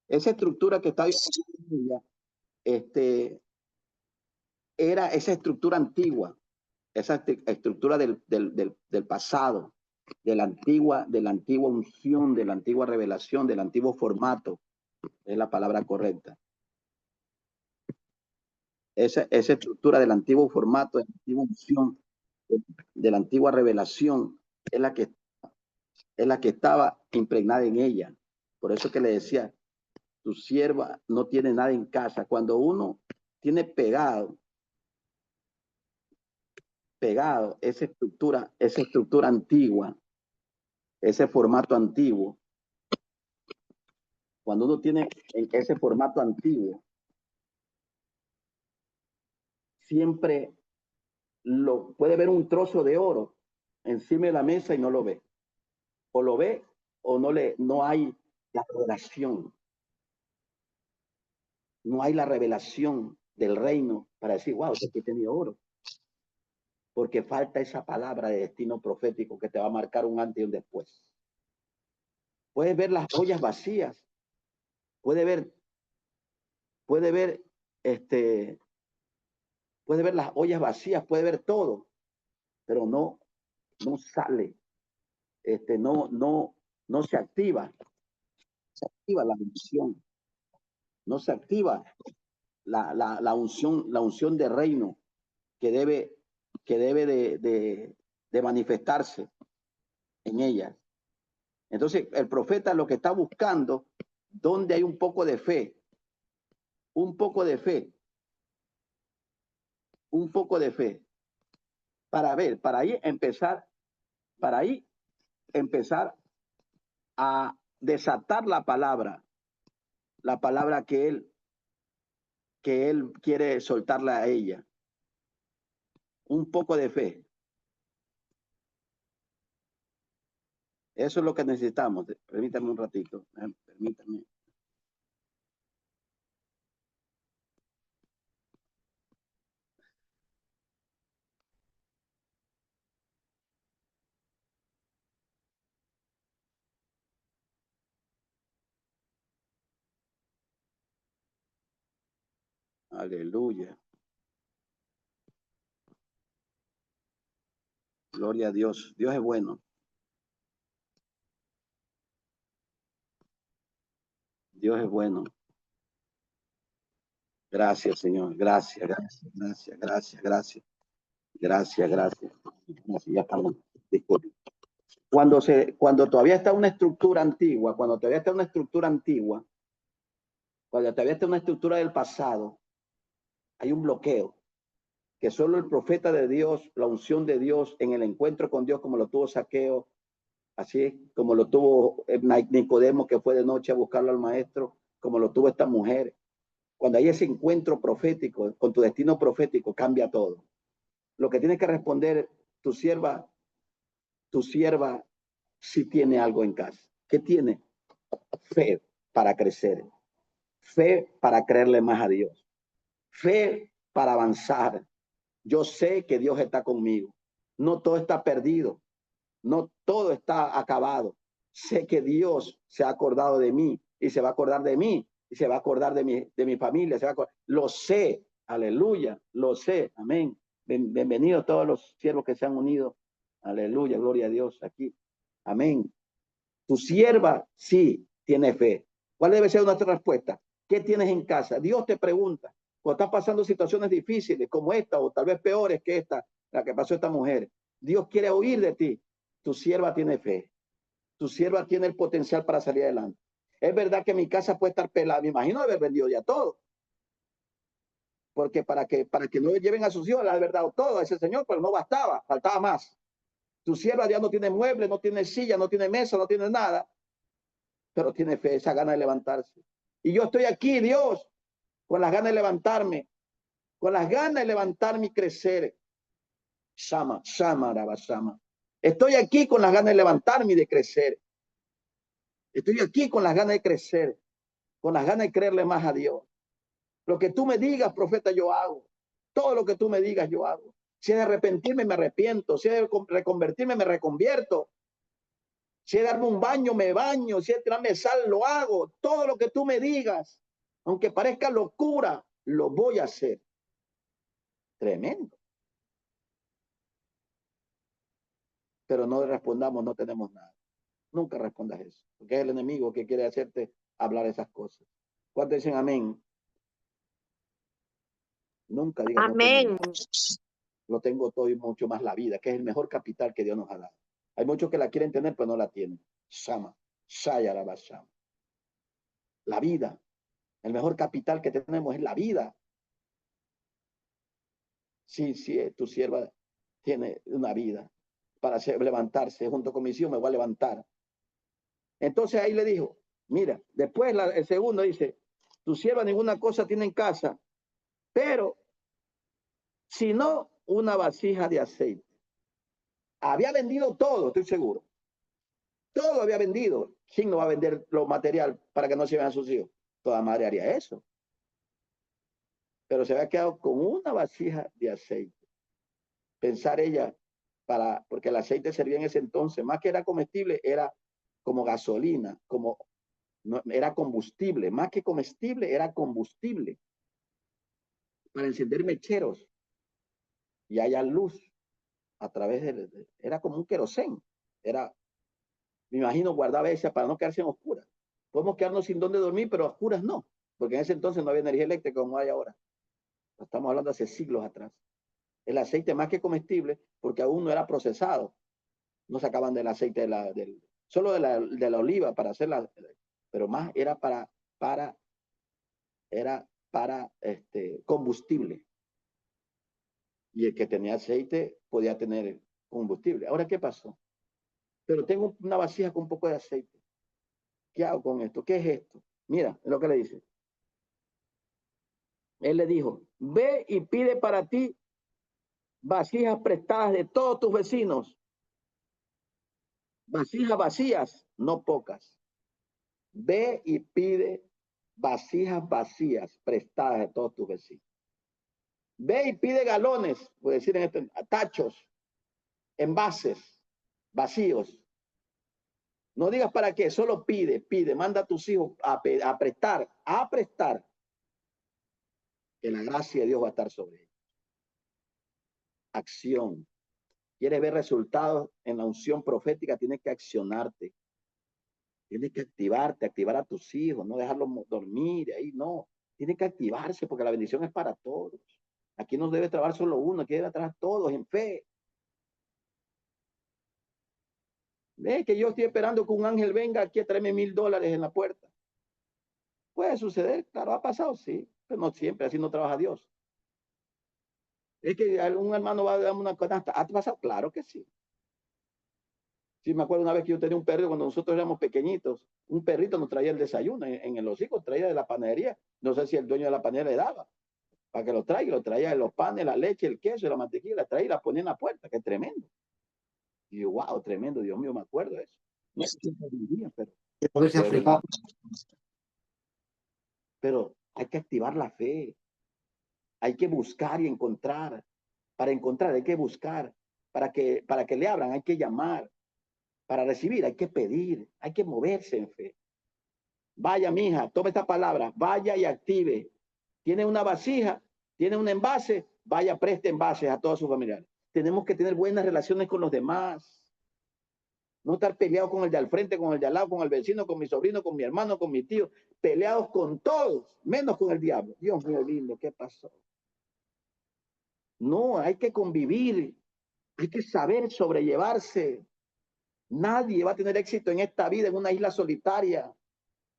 esa estructura que está era esa estructura antigua, esa estructura del pasado, de la antigua unción, de la antigua revelación, del antiguo formato, es la palabra correcta. Esa estructura del antiguo formato, de la antigua unción, de la antigua revelación, es la que estaba impregnada en ella. Por eso que le decía, tu sierva no tiene nada en casa. Cuando uno tiene pegado esa estructura antigua, ese formato antiguo, cuando uno tiene ese formato antiguo, siempre puede ver un trozo de oro encima de la mesa y no lo ve. O lo ve o no hay la revelación. No hay la revelación del reino para decir, wow, aquí tiene oro. Porque falta esa palabra de destino profético que te va a marcar un antes y un después. Puedes ver las ollas vacías. Puede ver las ollas vacías, puede ver todo, pero no sale, no se activa la unción, no se activa la unción de reino que debe de manifestarse en ella. Entonces, el profeta lo que está buscando, donde hay un poco de fe, para ahí empezar a desatar la palabra que él quiere soltarla a ella. Un poco de fe. Eso es lo que necesitamos. Permítame un ratito. Permítame. Aleluya. Gloria a Dios. Dios es bueno. Dios es bueno. Gracias, Señor. Gracias. Ya estamos. Disculpe. Cuando todavía está una estructura antigua, cuando todavía está una estructura del pasado, hay un bloqueo que solo el profeta de Dios, la unción de Dios en el encuentro con Dios, como lo tuvo Zaqueo, así como lo tuvo Nicodemo, que fue de noche a buscarlo al maestro, como lo tuvo esta mujer. Cuando hay ese encuentro profético, con tu destino profético, cambia todo. Lo que tienes que responder, tu sierva sí tiene algo en casa. ¿Qué tiene? Fe para crecer, fe para creerle más a Dios, fe para avanzar. Yo sé que Dios está conmigo. No todo está perdido, no todo está acabado. Sé que Dios se ha acordado de mí y se va a acordar de mí y se va a acordar de mi familia. Lo sé, aleluya, lo sé, amén. Bienvenidos todos los siervos que se han unido. Aleluya, gloria a Dios aquí. Amén. Tu sierva sí tiene fe. ¿Cuál debe ser nuestra respuesta? ¿Qué tienes en casa? Dios te pregunta. Cuando estás pasando situaciones difíciles como esta o tal vez peores que esta, la que pasó esta mujer, Dios quiere oír de ti. Tu sierva tiene fe. Tu sierva tiene el potencial para salir adelante. Es verdad que mi casa puede estar pelada. Me imagino haber vendido ya todo. Porque para que no lleven a sus hijos, le ha dado todo a ese señor, pero no bastaba, faltaba más. Tu sierva ya no tiene muebles, no tiene silla, no tiene mesa, no tiene nada, pero tiene fe, esa gana de levantarse. Y yo estoy aquí, Dios, con las ganas de levantarme, con las ganas de levantarme y crecer. Shama, Shama, Rabashama. Estoy aquí con las ganas de levantarme y de crecer. Estoy aquí con las ganas de crecer, con las ganas de creerle más a Dios. Lo que tú me digas, profeta, yo hago. Todo lo que tú me digas, yo hago. Si es de arrepentirme, me arrepiento. Si es de reconvertirme, me reconvierto. Si es darme un baño, me baño. Si es tirarme sal, lo hago. Todo lo que tú me digas, aunque parezca locura, lo voy a hacer. Tremendo. Pero no respondamos, no tenemos nada. Nunca respondas eso, porque es el enemigo que quiere hacerte hablar esas cosas. ¿Cuántos dicen amén? Nunca digan no tengo Amén. nada. Lo tengo todo y mucho más la vida, que es el mejor capital que Dios nos ha dado. Hay muchos que la quieren tener, pero no la tienen. Sama, Shayarabasham. La vida. El mejor capital que tenemos es la vida. Sí, tu sierva tiene una vida para levantarse. Junto con mi hijo me voy a levantar. Entonces ahí le dijo, mira, después el segundo dice, tu sierva ninguna cosa tiene en casa, pero si no una vasija de aceite. Había vendido todo, estoy seguro. Todo había vendido. ¿Quién no va a vender lo material para que no se vean sus hijos? Toda madre haría eso. Pero se había quedado con una vasija de aceite. Pensar ella, porque el aceite servía en ese entonces, más que era comestible, era como gasolina, era combustible. Más que comestible, era combustible. Para encender mecheros y haya luz a través era como un querosén. Me imagino guardaba esa para no quedarse en oscuras. Podemos quedarnos sin dónde dormir, pero a oscuras no, porque en ese entonces no había energía eléctrica como hay ahora. Estamos hablando hace siglos atrás. El aceite más que comestible, porque aún no era procesado. No sacaban del aceite solo de la oliva para hacerla, pero más era para combustible. Y el que tenía aceite podía tener combustible. Ahora, ¿qué pasó? Pero tengo una vasija con un poco de aceite. ¿Qué hago con esto? ¿Qué es esto? Mira lo que le dice. Él le dijo, ve y pide para ti vasijas prestadas de todos tus vecinos. Vasijas vacías, no pocas. Ve y pide vasijas vacías prestadas de todos tus vecinos. Ve y pide galones, puede decir tachos, envases vacíos. No digas para qué, solo pide, manda a tus hijos a prestar, que la gracia de Dios va a estar sobre ellos. Acción. ¿Quieres ver resultados en la unción profética? Tienes que accionarte. Tienes que activarte, activar a tus hijos, no dejarlos dormir ahí, no. Tienes que activarse porque la bendición es para todos. Aquí no debe trabajar solo uno, aquí debe trabajar todos en fe. Ve que yo estoy esperando que un ángel venga aquí a traerme $1000 en la puerta. Puede suceder, claro, ha pasado, sí, pero no siempre, así no trabaja Dios. Es que un hermano va a darme una canasta. ¿Ha pasado? Claro que sí. Sí, me acuerdo una vez que yo tenía un perro cuando nosotros éramos pequeñitos. Un perrito nos traía el desayuno en el hocico, traía de la panadería. No sé si el dueño de la panadería le daba para que lo traía los panes, la leche, el queso, la mantequilla, la traía y la ponía en la puerta. Qué tremendo. Y yo, wow, tremendo, Dios mío, me acuerdo de eso. No sé si vivía, pero hay que activar la fe. Hay que buscar y encontrar. Para encontrar hay que buscar. Para que le abran hay que llamar. Para recibir hay que pedir. Hay que moverse en fe. Vaya, mija, tome esta palabra. Vaya y active. Tiene una vasija, tiene un envase. Vaya, preste envases a todos sus familiares. Tenemos que tener buenas relaciones con los demás. No estar peleado con el de al frente, con el de al lado, con el vecino, con mi sobrino, con mi hermano, con mi tío. Peleados con todos, menos con el diablo. Dios mío lindo, ¿qué pasó? No, hay que convivir, hay que saber sobrellevarse. Nadie va a tener éxito en esta vida en una isla solitaria.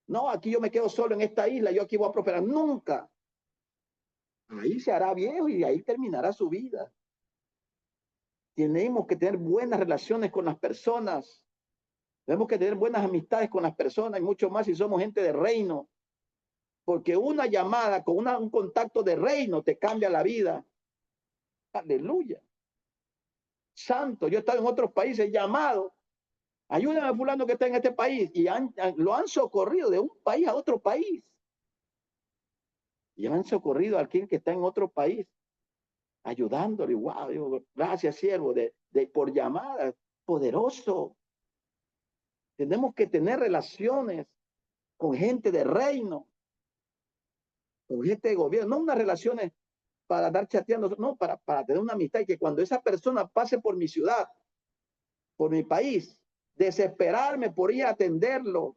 No, aquí yo me quedo solo en esta isla, yo aquí voy a prosperar. Nunca. Ahí se hará viejo y ahí terminará su vida. Tenemos que tener buenas relaciones con las personas. Tenemos que tener buenas amistades con las personas y mucho más si somos gente de reino. Porque una llamada con un contacto de reino te cambia la vida. Aleluya. Santo, yo he estado en otros países llamado. Ayúdame a fulano que está en este país. Y lo han socorrido de un país a otro país. Y han socorrido a aquel que está en otro país. ayudándole. Wow, digo, gracias, siervo, por llamada, poderoso. Tenemos que tener relaciones con gente de reino, con gente de gobierno, no unas relaciones para andar chateando, no, para tener una amistad y que cuando esa persona pase por mi ciudad, por mi país, desesperarme por ir a atenderlo,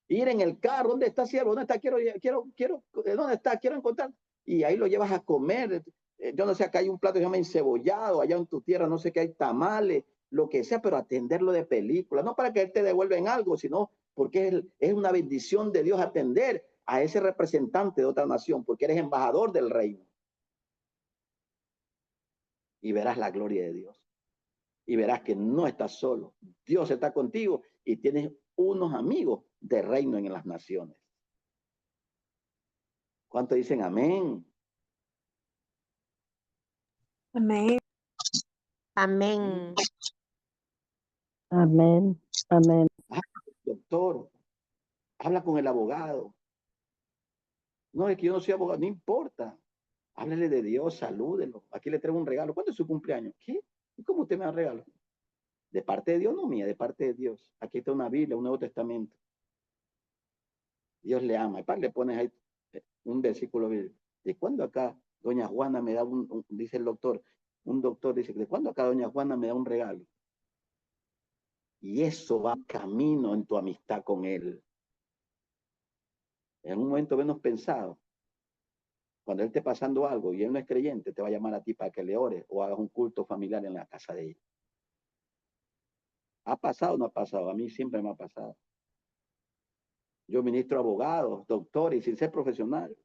ir en el carro, ¿dónde está, siervo? ¿Dónde está? ¿Dónde está? Quiero encontrar. Y ahí lo llevas a comer. Yo no sé, acá hay un plato que se llama encebollado, allá en tu tierra no sé qué hay, tamales, lo que sea, pero atenderlo de película, no para que él te devuelva en algo, sino porque es una bendición de Dios atender a ese representante de otra nación, porque eres embajador del reino. Y verás la gloria de Dios. Y verás que no estás solo. Dios está contigo y tienes unos amigos de reino en las naciones. ¿Cuántos dicen amén? Amén. Amén. Amén. Amén. Doctor, habla con el abogado. No, es que yo no soy abogado, no importa. Háblele de Dios, salúdelo. Aquí le traigo un regalo. ¿Cuándo es su cumpleaños? ¿Qué? ¿Y cómo usted me da regalo? De parte de Dios, no mía, de parte de Dios. Aquí está una Biblia, un Nuevo Testamento. Dios le ama. Y le pones ahí un versículo bíblico. ¿De cuándo acá doña Juana me da dice el doctor, un doctor dice, ¿de cuándo acá doña Juana me da un regalo? Y eso va camino en tu amistad con él. En un momento menos pensado, cuando él esté pasando algo y él no es creyente, te va a llamar a ti para que le ores o hagas un culto familiar en la casa de él. ¿Ha pasado o no ha pasado? A mí siempre me ha pasado. Yo ministro abogados, doctores, sin ser profesional.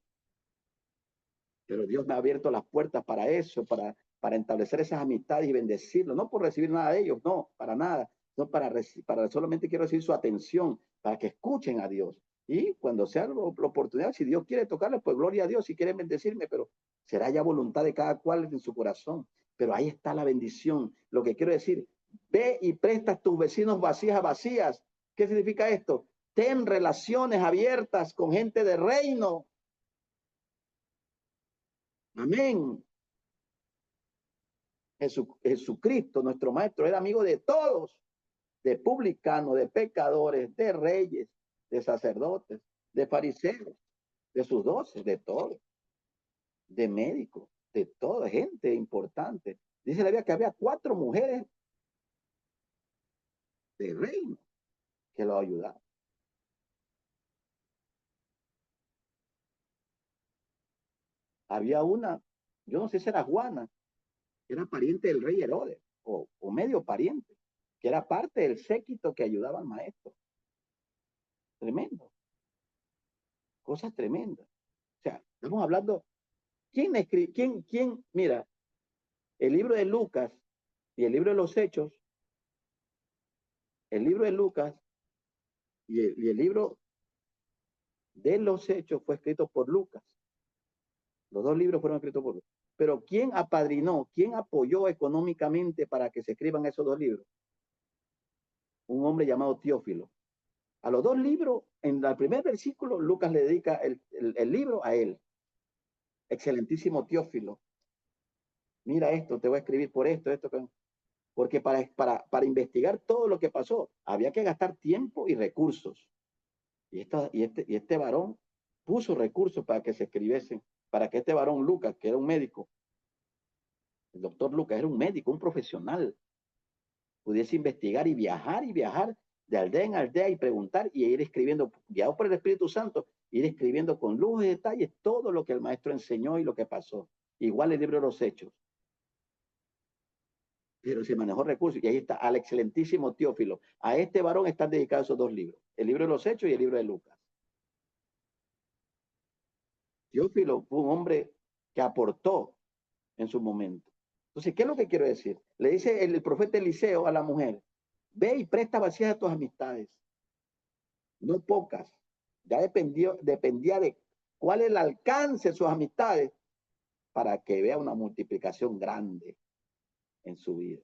Pero Dios me ha abierto las puertas para eso, para establecer esas amistades y bendecirlos. No por recibir nada de ellos, no, para nada. No para solamente quiero recibir su atención, para que escuchen a Dios. Y cuando sea la oportunidad, si Dios quiere tocarles, pues gloria a Dios, si quieren bendecirme, pero será ya voluntad de cada cual en su corazón. Pero ahí está la bendición. Lo que quiero decir, ve y presta a tus vecinos vasijas a vacías. ¿Qué significa esto? Ten relaciones abiertas con gente de reino. Amén. Jesucristo, nuestro maestro, era amigo de todos, de publicanos, de pecadores, de reyes, de sacerdotes, de fariseos, de sus 12, de todos, de médicos, de toda gente importante. Dice la Biblia que había 4 mujeres de reino que lo ayudaban. Había una, yo no sé si era Juana, que era pariente del rey Herodes, o medio pariente, que era parte del séquito que ayudaba al maestro. Tremendo. Cosas tremendas. O sea, estamos hablando, ¿quién escribe? Mira, el libro de Lucas y el libro de los Hechos, el libro de Lucas y el libro de los Hechos fue escrito por Lucas. Los 2 libros fueron escritos por Lucas. Pero ¿quién apadrinó, quién apoyó económicamente para que se escriban esos 2 libros? Un hombre llamado Teófilo. A los 2 libros, en el primer versículo, Lucas le dedica el libro a él. Excelentísimo Teófilo. Mira esto, te voy a escribir por esto. Porque para investigar todo lo que pasó, había que gastar tiempo y recursos. Y este varón puso recursos para que se escribiesen, para que este varón Lucas, que era un médico, el doctor Lucas era un médico, un profesional, pudiese investigar y viajar de aldea en aldea y preguntar y ir escribiendo, guiado por el Espíritu Santo, ir escribiendo con lujos y detalles todo lo que el maestro enseñó y lo que pasó. Igual el libro de los Hechos. Pero se manejó recursos. Y ahí está, al excelentísimo Teófilo. A este varón están dedicados esos 2 libros. El libro de los Hechos y el libro de Lucas. Teófilo fue un hombre que aportó en su momento. Entonces, ¿qué es lo que quiero decir? Le dice el profeta Eliseo a la mujer, ve y presta vacías a tus amistades. No pocas. Ya dependía de cuál es el alcance de sus amistades para que vea una multiplicación grande en su vida.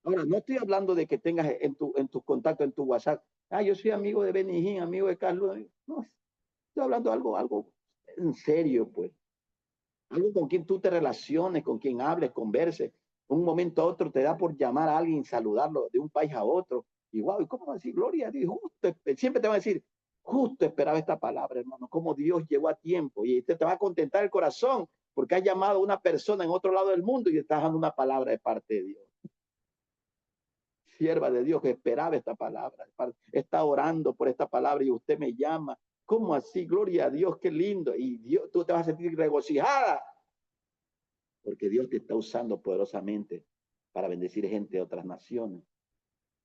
Ahora, no estoy hablando de que tengas en tu contacto, en tu WhatsApp, yo soy amigo de Benigín, amigo de Carlos. No, estoy hablando de algo en serio, pues. algo con quien tú te relaciones, con quien hables, converses. Un momento a otro te da por llamar a alguien, saludarlo de un país a otro. Y wow, ¿y cómo va a decir? Gloria a Dios, justo, siempre te va a decir, justo esperaba esta palabra, hermano, como Dios llegó a tiempo. Y te va a contentar el corazón porque has llamado a una persona en otro lado del mundo y estás dando una palabra de parte de Dios. Sierva de Dios que esperaba esta palabra, está orando por esta palabra y usted me llama. ¿Cómo así? Gloria a Dios, qué lindo. Y Dios, tú te vas a sentir regocijada porque Dios te está usando poderosamente para bendecir gente de otras naciones,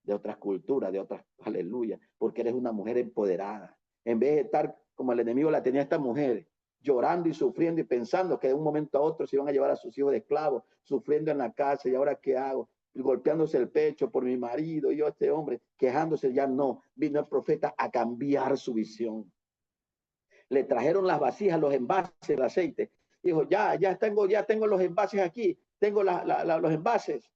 de otras culturas, de otras, aleluya, porque eres una mujer empoderada. En vez de estar como el enemigo la tenía esta mujer, llorando y sufriendo y pensando que de un momento a otro se iban a llevar a sus hijos de esclavos, sufriendo en la casa, y ahora qué hago, y golpeándose el pecho por mi marido, y yo este hombre quejándose, ya no, vino el profeta a cambiar su visión. Le trajeron las vasijas, los envases, el aceite. Dijo, ya tengo los envases aquí, tengo los envases.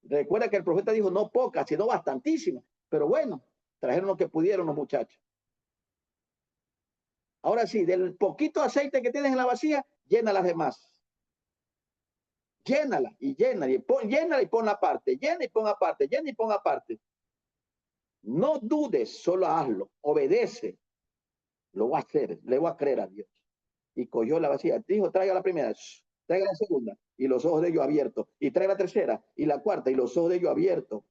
Recuerda que el profeta dijo, no pocas, sino bastantísimas. Pero bueno, trajeron lo que pudieron los muchachos. Ahora sí, del poquito aceite que tienes en la vasija, llena las demás. Llénala y llénala y llénala y pon aparte, llena y pon aparte, llena y pon aparte. No dudes, solo hazlo, obedece. Lo voy a hacer, le voy a creer a Dios. Y cogió la vasija, dijo, traiga la primera, traiga la segunda, y los ojos de ellos abiertos, y traiga la tercera, y la cuarta, y los ojos de ellos abiertos.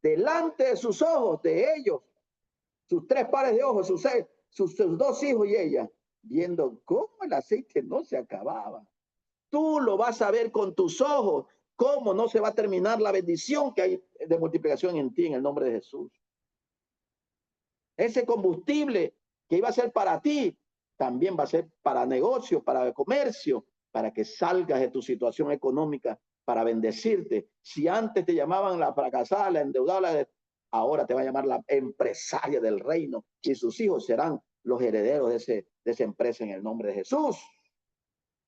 Delante de sus ojos, de ellos, sus 3 pares de ojos, sus 2 hijos y ella, viendo cómo el aceite no se acababa. Tú lo vas a ver con tus ojos, cómo no se va a terminar la bendición que hay de multiplicación en ti, en el nombre de Jesús. Ese combustible que iba a ser para ti, también va a ser para negocio, para comercio, para que salgas de tu situación económica, para bendecirte. Si antes te llamaban la fracasada, la endeudada, ahora te va a llamar la empresaria del reino y sus hijos serán los herederos de esa empresa en el nombre de Jesús.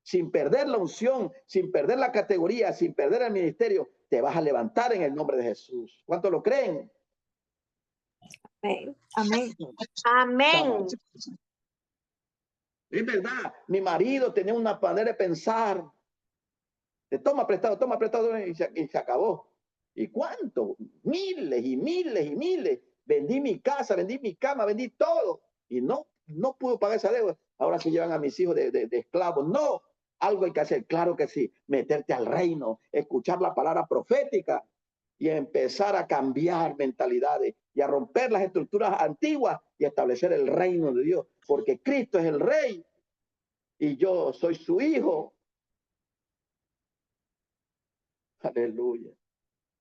Sin perder la unción, sin perder la categoría, sin perder el ministerio, te vas a levantar en el nombre de Jesús. ¿Cuántos lo creen? Amén. Amén. Amén. Es verdad, mi marido tenía una manera de pensar. Te toma prestado y se acabó. ¿Y cuánto? Miles y miles y miles. Vendí mi casa, vendí mi cama, vendí todo. Y no pudo pagar esa deuda. Ahora se llevan a mis hijos de esclavos. No, algo hay que hacer. Claro que sí. Meterte al reino, escuchar la palabra profética y empezar a cambiar mentalidades y a romper las estructuras antiguas y establecer el reino de Dios. Porque Cristo es el rey y yo soy su hijo. Aleluya.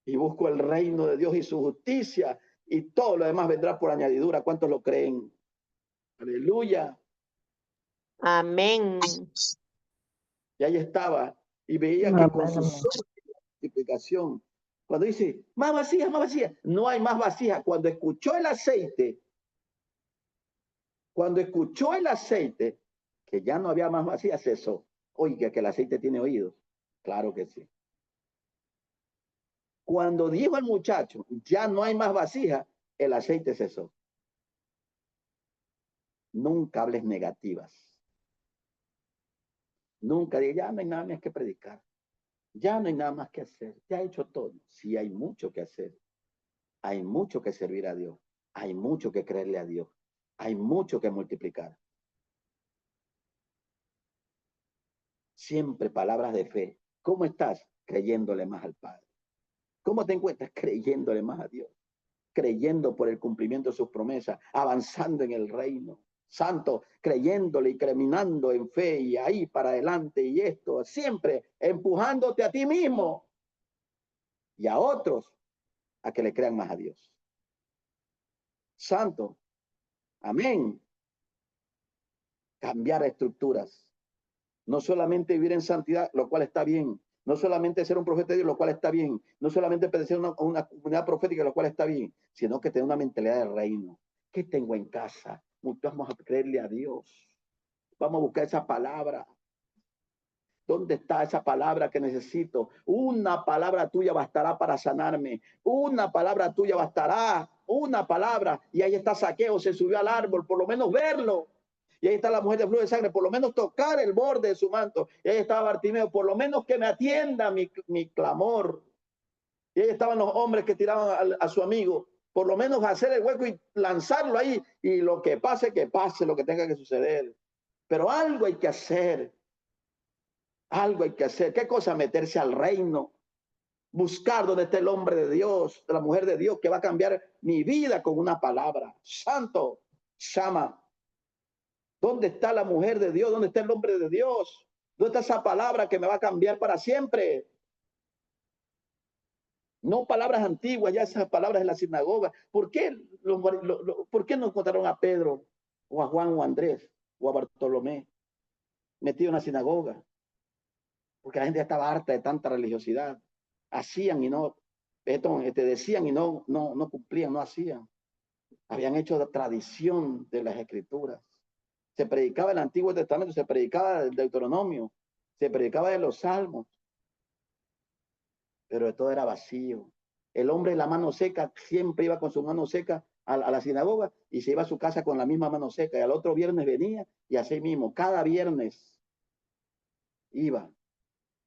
Y busco el reino de Dios y su justicia y todo lo demás vendrá por añadidura. ¿Cuántos lo creen? Aleluya. Amén. Y ahí estaba y veía que con su multiplicación, cuando dice, más vacía, no hay más vasija. Cuando escuchó el aceite, que ya no había más vacía, cesó. Oiga, que el aceite tiene oídos. Claro que sí. Cuando dijo el muchacho, ya no hay más vasija, el aceite cesó. Nunca hables negativas. Nunca digas, ya no hay nada más que predicar. Ya no hay nada más que hacer. Ya he hecho todo. Sí, hay mucho que hacer. Hay mucho que servir a Dios. Hay mucho que creerle a Dios. Hay mucho que multiplicar. Siempre palabras de fe. ¿Cómo estás? Creyéndole más al Padre. ¿Cómo te encuentras? Creyéndole más a Dios. Creyendo por el cumplimiento de sus promesas. Avanzando en el reino. Santo, creyéndole y caminando en fe y ahí para adelante y esto, siempre empujándote a ti mismo y a otros a que le crean más a Dios. Santo, amén. Cambiar estructuras. No solamente vivir en santidad, lo cual está bien. No solamente ser un profeta de Dios, lo cual está bien. No solamente pertenecer a una comunidad profética, lo cual está bien, sino que tener una mentalidad del reino. ¿Qué tengo en casa? Vamos a creerle a Dios. Vamos a buscar esa palabra. ¿Dónde está esa palabra que necesito? Una palabra tuya bastará para sanarme. Una palabra tuya bastará. Una palabra. Y ahí está Saqueo, se subió al árbol, por lo menos verlo. Y ahí está la mujer de flujo de sangre, por lo menos tocar el borde de su manto. Y ahí estaba Bartimeo, por lo menos que me atienda mi clamor. Y ahí estaban los hombres que tiraban a su amigo, por lo menos hacer el hueco y lanzarlo ahí. Y lo que pase, lo que tenga que suceder. Pero algo hay que hacer. Algo hay que hacer. ¿Qué cosa? Meterse al reino. Buscar donde está el hombre de Dios, la mujer de Dios, que va a cambiar mi vida con una palabra. Santo, Shama. ¿Dónde está la mujer de Dios? ¿Dónde está el hombre de Dios? ¿Dónde está esa palabra que me va a cambiar para siempre? No palabras antiguas, ya esas palabras de la sinagoga. ¿Por qué, ¿por qué no encontraron a Pedro o a Juan o a Andrés o a Bartolomé metido en la sinagoga? Porque la gente ya estaba harta de tanta religiosidad. Hacían y no, decían y no cumplían, no hacían. Habían hecho la tradición de las escrituras. Se predicaba el Antiguo Testamento, se predicaba el Deuteronomio, se predicaba de los Salmos, pero de todo era vacío. El hombre de la mano seca siempre iba con su mano seca a la sinagoga y se iba a su casa con la misma mano seca. Y al otro viernes venía y así mismo, cada viernes iba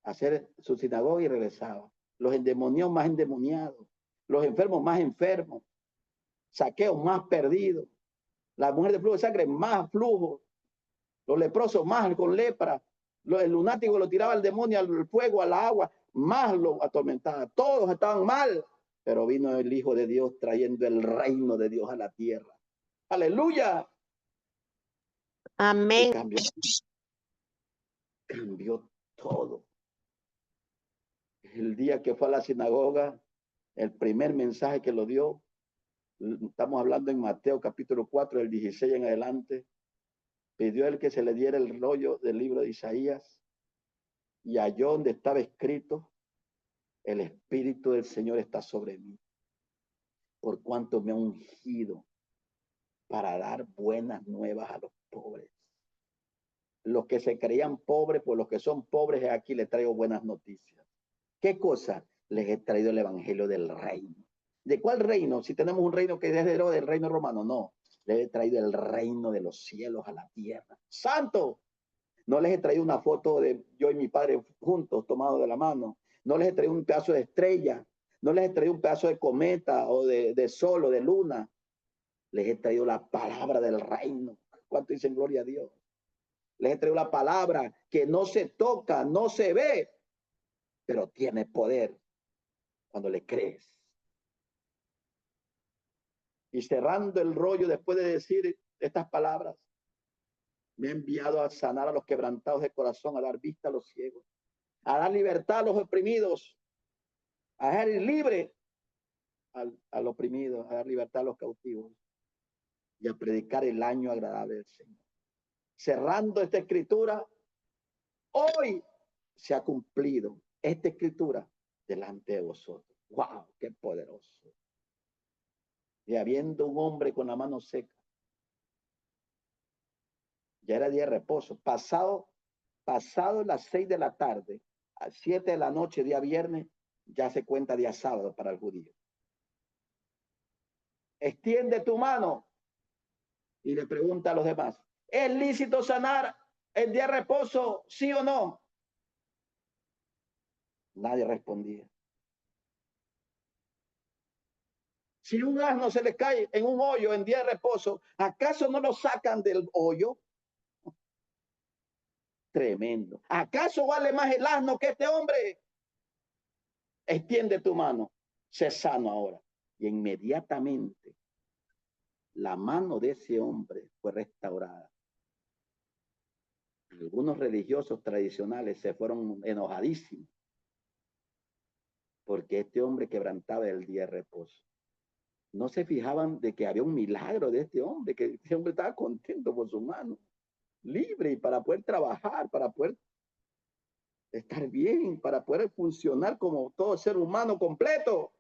a hacer su sinagoga y regresaba. Los endemoniados más endemoniados, los enfermos más enfermos, saqueos más perdidos, la mujer de flujo de sangre más flujo, los leprosos más con lepra, el lunático lo tiraba al demonio, al fuego, al agua, más lo atormentaba. Todos estaban mal, pero vino el Hijo de Dios trayendo el reino de Dios a la tierra. Aleluya. Amén. Cambió todo. El día que fue a la sinagoga, el primer mensaje que lo dio, estamos hablando en Mateo capítulo 4, del 16 en adelante, pidió él que se le diera el rollo del libro de Isaías y halló donde estaba escrito: el Espíritu del Señor está sobre mí, por cuanto me ha ungido para dar buenas nuevas a los pobres. Los que se creían pobres, por los que son pobres, aquí les traigo buenas noticias. ¿Qué cosa? Les he traído el evangelio del reino. ¿De cuál reino? Si tenemos un reino que es del reino romano, no. Les he traído el reino de los cielos a la tierra. ¡Santo! No les he traído una foto de yo y mi padre juntos, tomados de la mano. No les he traído un pedazo de estrella. No les he traído un pedazo de cometa o de sol o de luna. Les he traído la palabra del reino. ¿Cuánto dicen gloria a Dios? Les he traído la palabra que no se toca, no se ve, pero tiene poder cuando le crees. Y cerrando el rollo, después de decir estas palabras, me ha enviado a sanar a los quebrantados de corazón, a dar vista a los ciegos, a dar libertad a los oprimidos, a dejar libre al oprimido, a dar libertad a los cautivos y a predicar el año agradable del Señor. Cerrando esta escritura, hoy se ha cumplido esta escritura delante de vosotros. ¡Wow! ¡Qué poderoso! Y habiendo un hombre con la mano seca, ya era día de reposo, pasado las 6 de la tarde, a 7 de la noche, día viernes, ya se cuenta día sábado para el judío. Extiende tu mano y le pregunta a los demás: ¿es lícito sanar el día de reposo, sí o no? Nadie respondía. Si un asno se le cae en un hoyo en día de reposo, ¿acaso no lo sacan del hoyo? Tremendo. ¿Acaso vale más el asno que este hombre? Extiende tu mano, sé sano ahora. Y inmediatamente la mano de ese hombre fue restaurada. Algunos religiosos tradicionales se fueron enojadísimos porque este hombre quebrantaba el día de reposo. No se fijaban de que había un milagro de este hombre, que este hombre estaba contento por su mano, libre, y para poder trabajar, para poder estar bien, para poder funcionar como todo ser humano completo.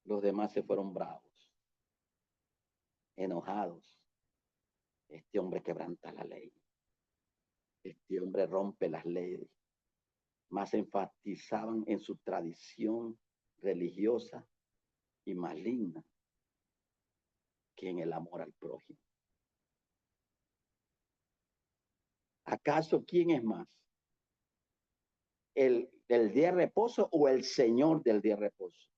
Los demás se fueron bravos, enojados. Este hombre quebranta la ley. Este hombre rompe las leyes. Más enfatizaban en su tradición religiosa y maligna que en el amor al prójimo. ¿Acaso quién es más? ¿El día de reposo o el Señor del día de reposo?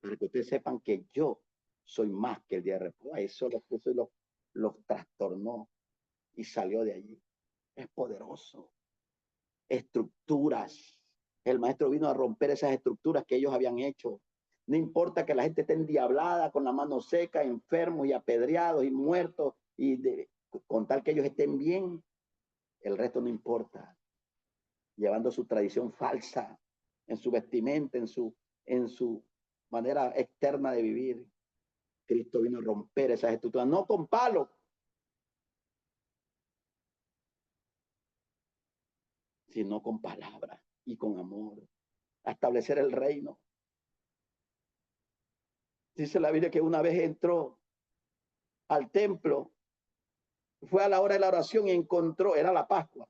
Para que ustedes sepan que yo soy más que el día de reposo. Eso los puso y los trastornó y salió de allí. Es poderoso. Estructuras. El maestro vino a romper esas estructuras que ellos habían hecho. No importa que la gente esté endiablada, con la mano seca, enfermos y apedreados y muertos, con tal que ellos estén bien, el resto no importa. Llevando su tradición falsa en su vestimenta, en su manera externa de vivir. Cristo vino a romper esas estructuras, no con palos, sino con palabras y con amor, a establecer el reino. Dice la Biblia que una vez entró al templo, fue a la hora de la oración y encontró, era la Pascua,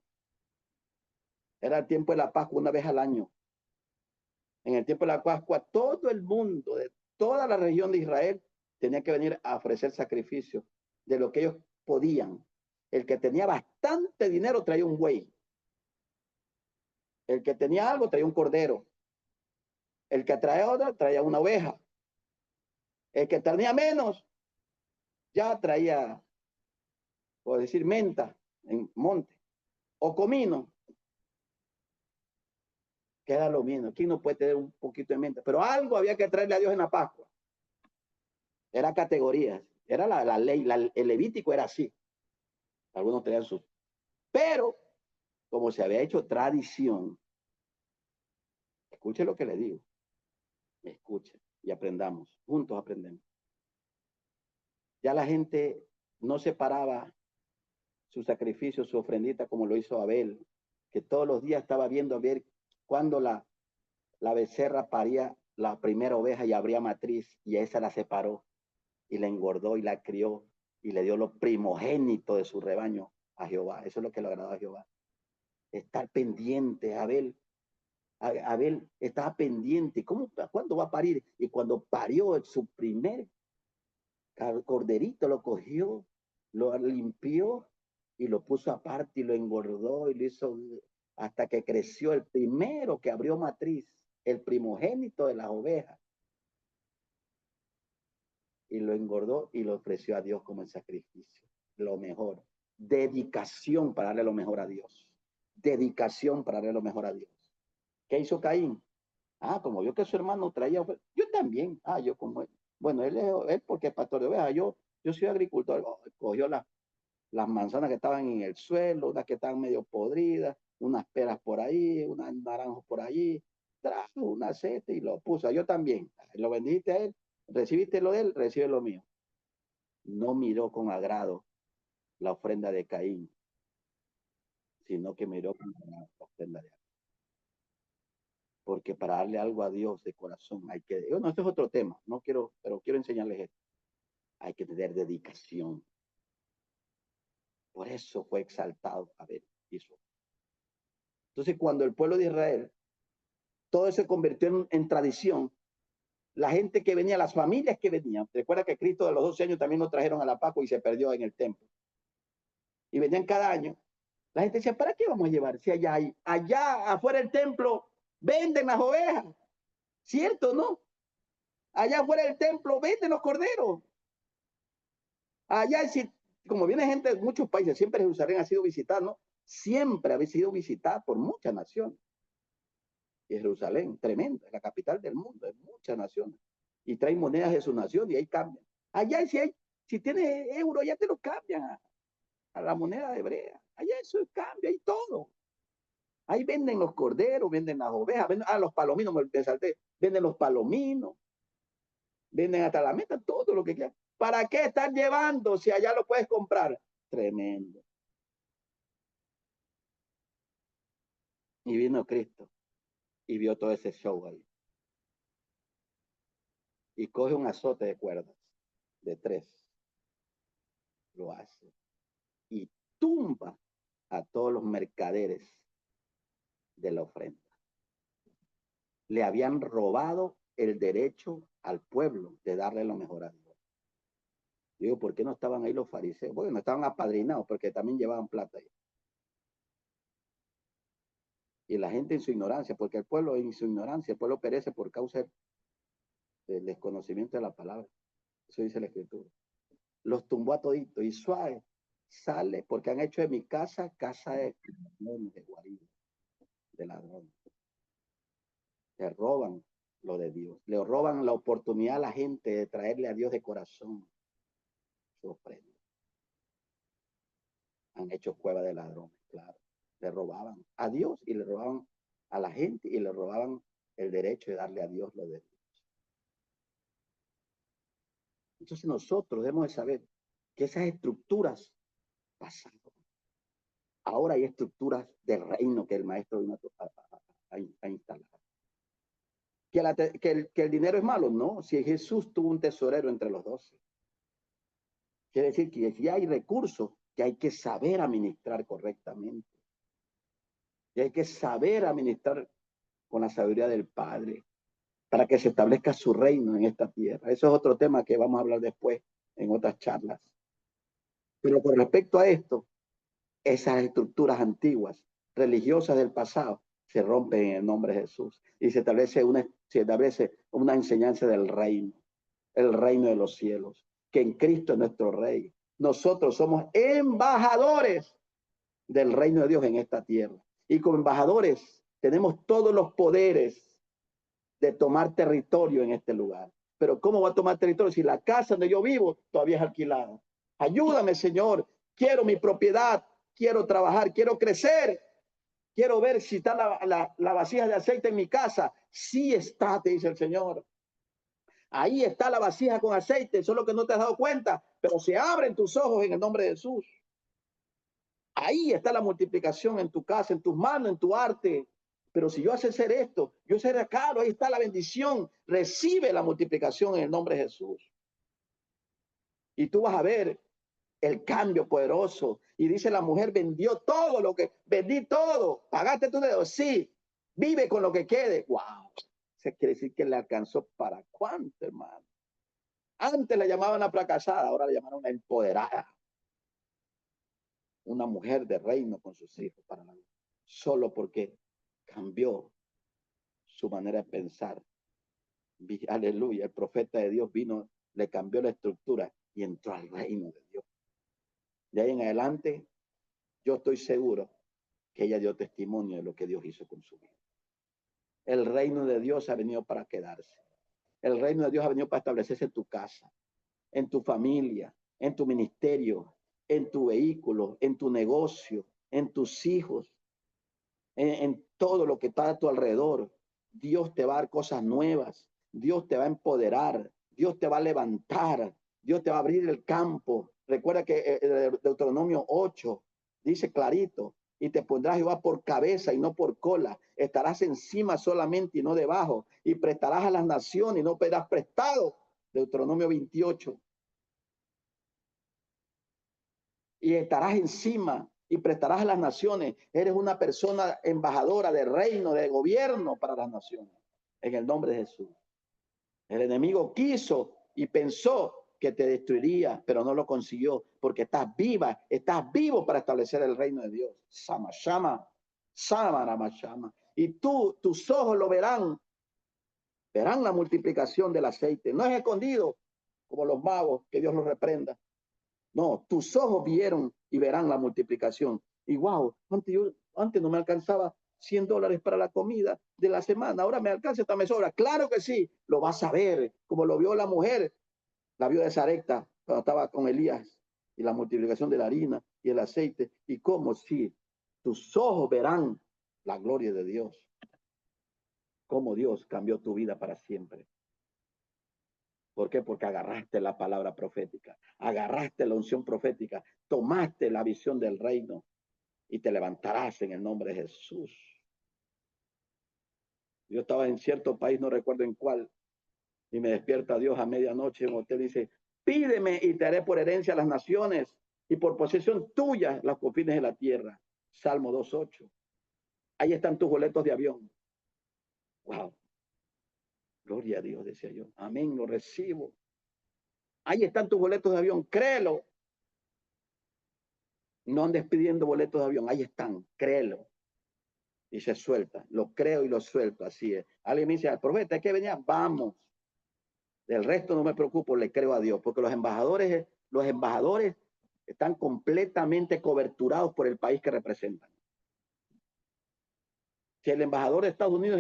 era el tiempo de la Pascua, una vez al año. En el tiempo de la Pascua, todo el mundo, de toda la región de Israel, tenía que venir a ofrecer sacrificios de lo que ellos podían. El que tenía bastante dinero traía un buey. El que tenía algo traía un cordero. El que traía otra traía una oveja. El que tenía menos ya traía, por decir, menta en monte o comino, que era lo mismo. Aquí no puede tener un poquito de menta, pero algo había que traerle a Dios en la Pascua. Era categorías, era la ley, el levítico era así. Algunos traían sus. Pero, como se había hecho tradición, escuche lo que le digo, escuche y aprendamos, juntos aprendemos. Ya la gente no separaba su sacrificio, su ofrendita, como lo hizo Abel, que todos los días estaba viendo a ver cuándo la becerra paría la primera oveja y abría matriz, y esa la separó y la engordó y la crió y le dio lo primogénito de su rebaño a Jehová. Eso es lo que le agradó a Jehová. Estar pendiente, Abel estaba pendiente. ¿Cuándo va a parir? Y cuando parió su primer corderito, lo cogió, lo limpió y lo puso aparte y lo engordó y lo hizo hasta que creció el primero que abrió matriz, el primogénito de las ovejas. Y lo engordó y lo ofreció a Dios como el sacrificio. Lo mejor. Dedicación para darle lo mejor a Dios. Dedicación para darle lo mejor a Dios. ¿Qué hizo Caín? Como vio que su hermano traía, yo también. Yo como él. Bueno, él porque es pastor de ovejas. Yo soy agricultor. Cogió las manzanas que estaban en el suelo, unas que estaban medio podridas, unas peras por ahí, unas naranjas por allí. Trajo una cesta y lo puso. Yo también. Lo vendiste a él. Recibiste lo de él, recibe lo mío. No miró con agrado la ofrenda de Caín, sino que miró con agrado la ofrenda de Abel. Porque para darle algo a Dios de corazón hay que, bueno, este es otro tema, no quiero, pero quiero enseñarles esto. Hay que tener dedicación. Por eso fue exaltado Abel. Entonces, cuando el pueblo de Israel, todo se convirtió en tradición, la gente que venía, las familias que venían, recuerda que Cristo de los 12 años también lo trajeron a la Pascua y se perdió en el templo. Y venían cada año. La gente decía, ¿para qué vamos a llevar? Si allá afuera del templo venden las ovejas. ¿Cierto, no? Allá afuera del templo venden los corderos. Allá, como viene gente de muchos países, siempre Jerusalén ha sido visitada, ¿no? Siempre ha sido visitada por muchas naciones. Y Jerusalén, tremenda, es la capital del mundo, de muchas naciones. Y traen monedas de su nación y ahí cambian. Allá, si tienes euro, ya te lo cambian a la moneda hebrea. Allá eso cambia y todo. Ahí venden los corderos, venden las ovejas, venden, los palominos, me salté, venden los palominos, venden hasta la meta, todo lo que quieran. ¿Para qué están llevando si allá lo puedes comprar? Tremendo. Y vino Cristo y vio todo ese show ahí. Y coge un azote de cuerdas de 3. Lo hace. Y tumba a todos los mercaderes de la ofrenda. Le habían robado el derecho al pueblo de darle lo mejor a Dios. Digo, ¿por qué no estaban ahí los fariseos? Bueno, no estaban apadrinados porque también llevaban plata ahí. Y la gente en su ignorancia, porque el pueblo en su ignorancia, el pueblo perece por causa del desconocimiento de la palabra. Eso dice la Escritura. Los tumbó a toditos y suave sale, porque han hecho de mi casa de guarida, de ladrón. Le roban lo de Dios, le roban la oportunidad a la gente de traerle a Dios de corazón. Sorprende. Han hecho cueva de ladrones, claro. Le robaban a Dios y le robaban a la gente y le robaban el derecho de darle a Dios lo de Dios. Entonces nosotros debemos de saber que esas estructuras pasaron. Ahora hay estructuras del reino que el maestro vino a instalar. ¿Que el dinero es malo? No, si Jesús tuvo un tesorero entre los 12. Quiere decir que si hay recursos que hay que saber administrar correctamente. Y hay que saber administrar con la sabiduría del Padre para que se establezca su reino en esta tierra. Eso es otro tema que vamos a hablar después en otras charlas. Pero con respecto a esto, esas estructuras antiguas, religiosas del pasado, se rompen en el nombre de Jesús y se establece una enseñanza del reino, el reino de los cielos, que en Cristo es nuestro Rey. Nosotros somos embajadores del reino de Dios en esta tierra. Y como embajadores tenemos todos los poderes de tomar territorio en este lugar. Pero ¿cómo va a tomar territorio si la casa donde yo vivo todavía es alquilada? Ayúdame, Señor. Quiero mi propiedad. Quiero trabajar. Quiero crecer. Quiero ver si está la vasija de aceite en mi casa. Sí está, te dice el Señor. Ahí está la vasija con aceite, solo que no te has dado cuenta, pero se abren tus ojos en el nombre de Jesús. Ahí está la multiplicación en tu casa, en tus manos, en tu arte. Pero si yo hace hacer esto, yo seré caro, ahí está la bendición. Recibe la multiplicación en el nombre de Jesús. Y tú vas a ver el cambio poderoso. Y dice la mujer, vendió todo lo que, vendí todo, pagaste tu dedo, sí, vive con lo que quede. Wow, eso quiere decir que le alcanzó para cuánto, hermano. Antes le llamaban la fracasada, ahora le llamaron la empoderada. Una mujer de reino con sus hijos para la vida. Solo porque cambió su manera de pensar. Aleluya, el profeta de Dios vino, le cambió la estructura y entró al reino de Dios. De ahí en adelante, yo estoy seguro que ella dio testimonio de lo que Dios hizo con su vida. El reino de Dios ha venido para quedarse. El reino de Dios ha venido para establecerse en tu casa, en tu familia, en tu ministerio, en tu vehículo, en tu negocio, en tus hijos, en todo lo que está a tu alrededor. Dios te va a dar cosas nuevas. Dios te va a empoderar. Dios te va a levantar. Dios te va a abrir el campo. Recuerda que Deuteronomio 8 dice clarito, y te pondrás Jehová por cabeza y no por cola. Estarás encima solamente y no debajo. Y prestarás a las naciones y no pedirás prestado. Deuteronomio 28. Y estarás encima y prestarás a las naciones. Eres una persona embajadora de reino, de gobierno para las naciones. En el nombre de Jesús. El enemigo quiso y pensó que te destruiría, pero no lo consiguió, porque estás viva, estás vivo para establecer el reino de Dios. Sama, shama, sama, rama, shama. Y tus ojos lo verán. Verán la multiplicación del aceite. No es escondido como los magos, que Dios los reprenda. No, tus ojos vieron y verán la multiplicación. Y wow, antes no me alcanzaba $100 para la comida de la semana. Ahora me alcanza, esta me sobra. Claro que sí, lo vas a ver, como lo vio la mujer, la vio de Sarepta cuando estaba con Elías, y la multiplicación de la harina y el aceite. Y como sí, tus ojos verán la gloria de Dios. Cómo Dios cambió tu vida para siempre. ¿Por qué? Porque agarraste la palabra profética, agarraste la unción profética, tomaste la visión del reino y te levantarás en el nombre de Jesús. Yo estaba en cierto país, no recuerdo en cuál, y me despierta Dios a medianoche en un hotel y dice, pídeme y te haré por herencia a las naciones y por posesión tuya las confines de la tierra. Salmo 2:8. Ahí están tus boletos de avión. Wow. Gloria a Dios, decía yo. Amén, lo recibo. Ahí están tus boletos de avión, créelo. No andes pidiendo boletos de avión, ahí están, créelo. y se suelta. Lo creo y lo suelto, así es. Alguien me dice, al profeta, ¿es que venía? Vamos. Del resto no me preocupo, le creo a Dios, porque los embajadores están completamente coberturados por el país que representan. Si el embajador de Estados Unidos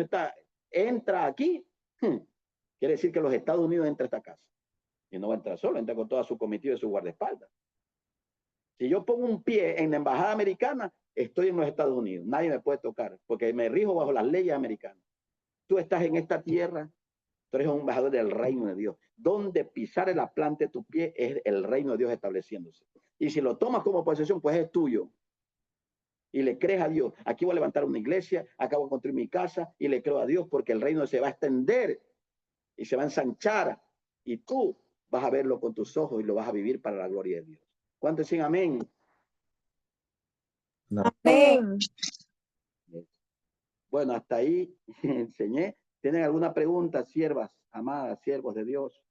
entra aquí, quiere decir que los Estados Unidos entra a esta casa. Y no va a entrar solo, entra con toda su comitiva y su guardaespaldas. Si yo pongo un pie en la embajada americana, estoy en los Estados Unidos. Nadie me puede tocar, porque me rijo bajo las leyes americanas. Tú estás en esta tierra, tú eres un embajador del reino de Dios. Donde pisare la planta de tu pie es el reino de Dios estableciéndose. Y si lo tomas como posesión, pues es tuyo. Y le crees a Dios. Aquí voy a levantar una iglesia, acá voy a construir mi casa y le creo a Dios porque el reino se va a extender y se va a ensanchar. Y tú vas a verlo con tus ojos y lo vas a vivir para la gloria de Dios. ¿Cuántos dicen amén? Amén. Bueno, hasta ahí enseñé. ¿Tienen alguna pregunta, siervas, amadas, siervos de Dios?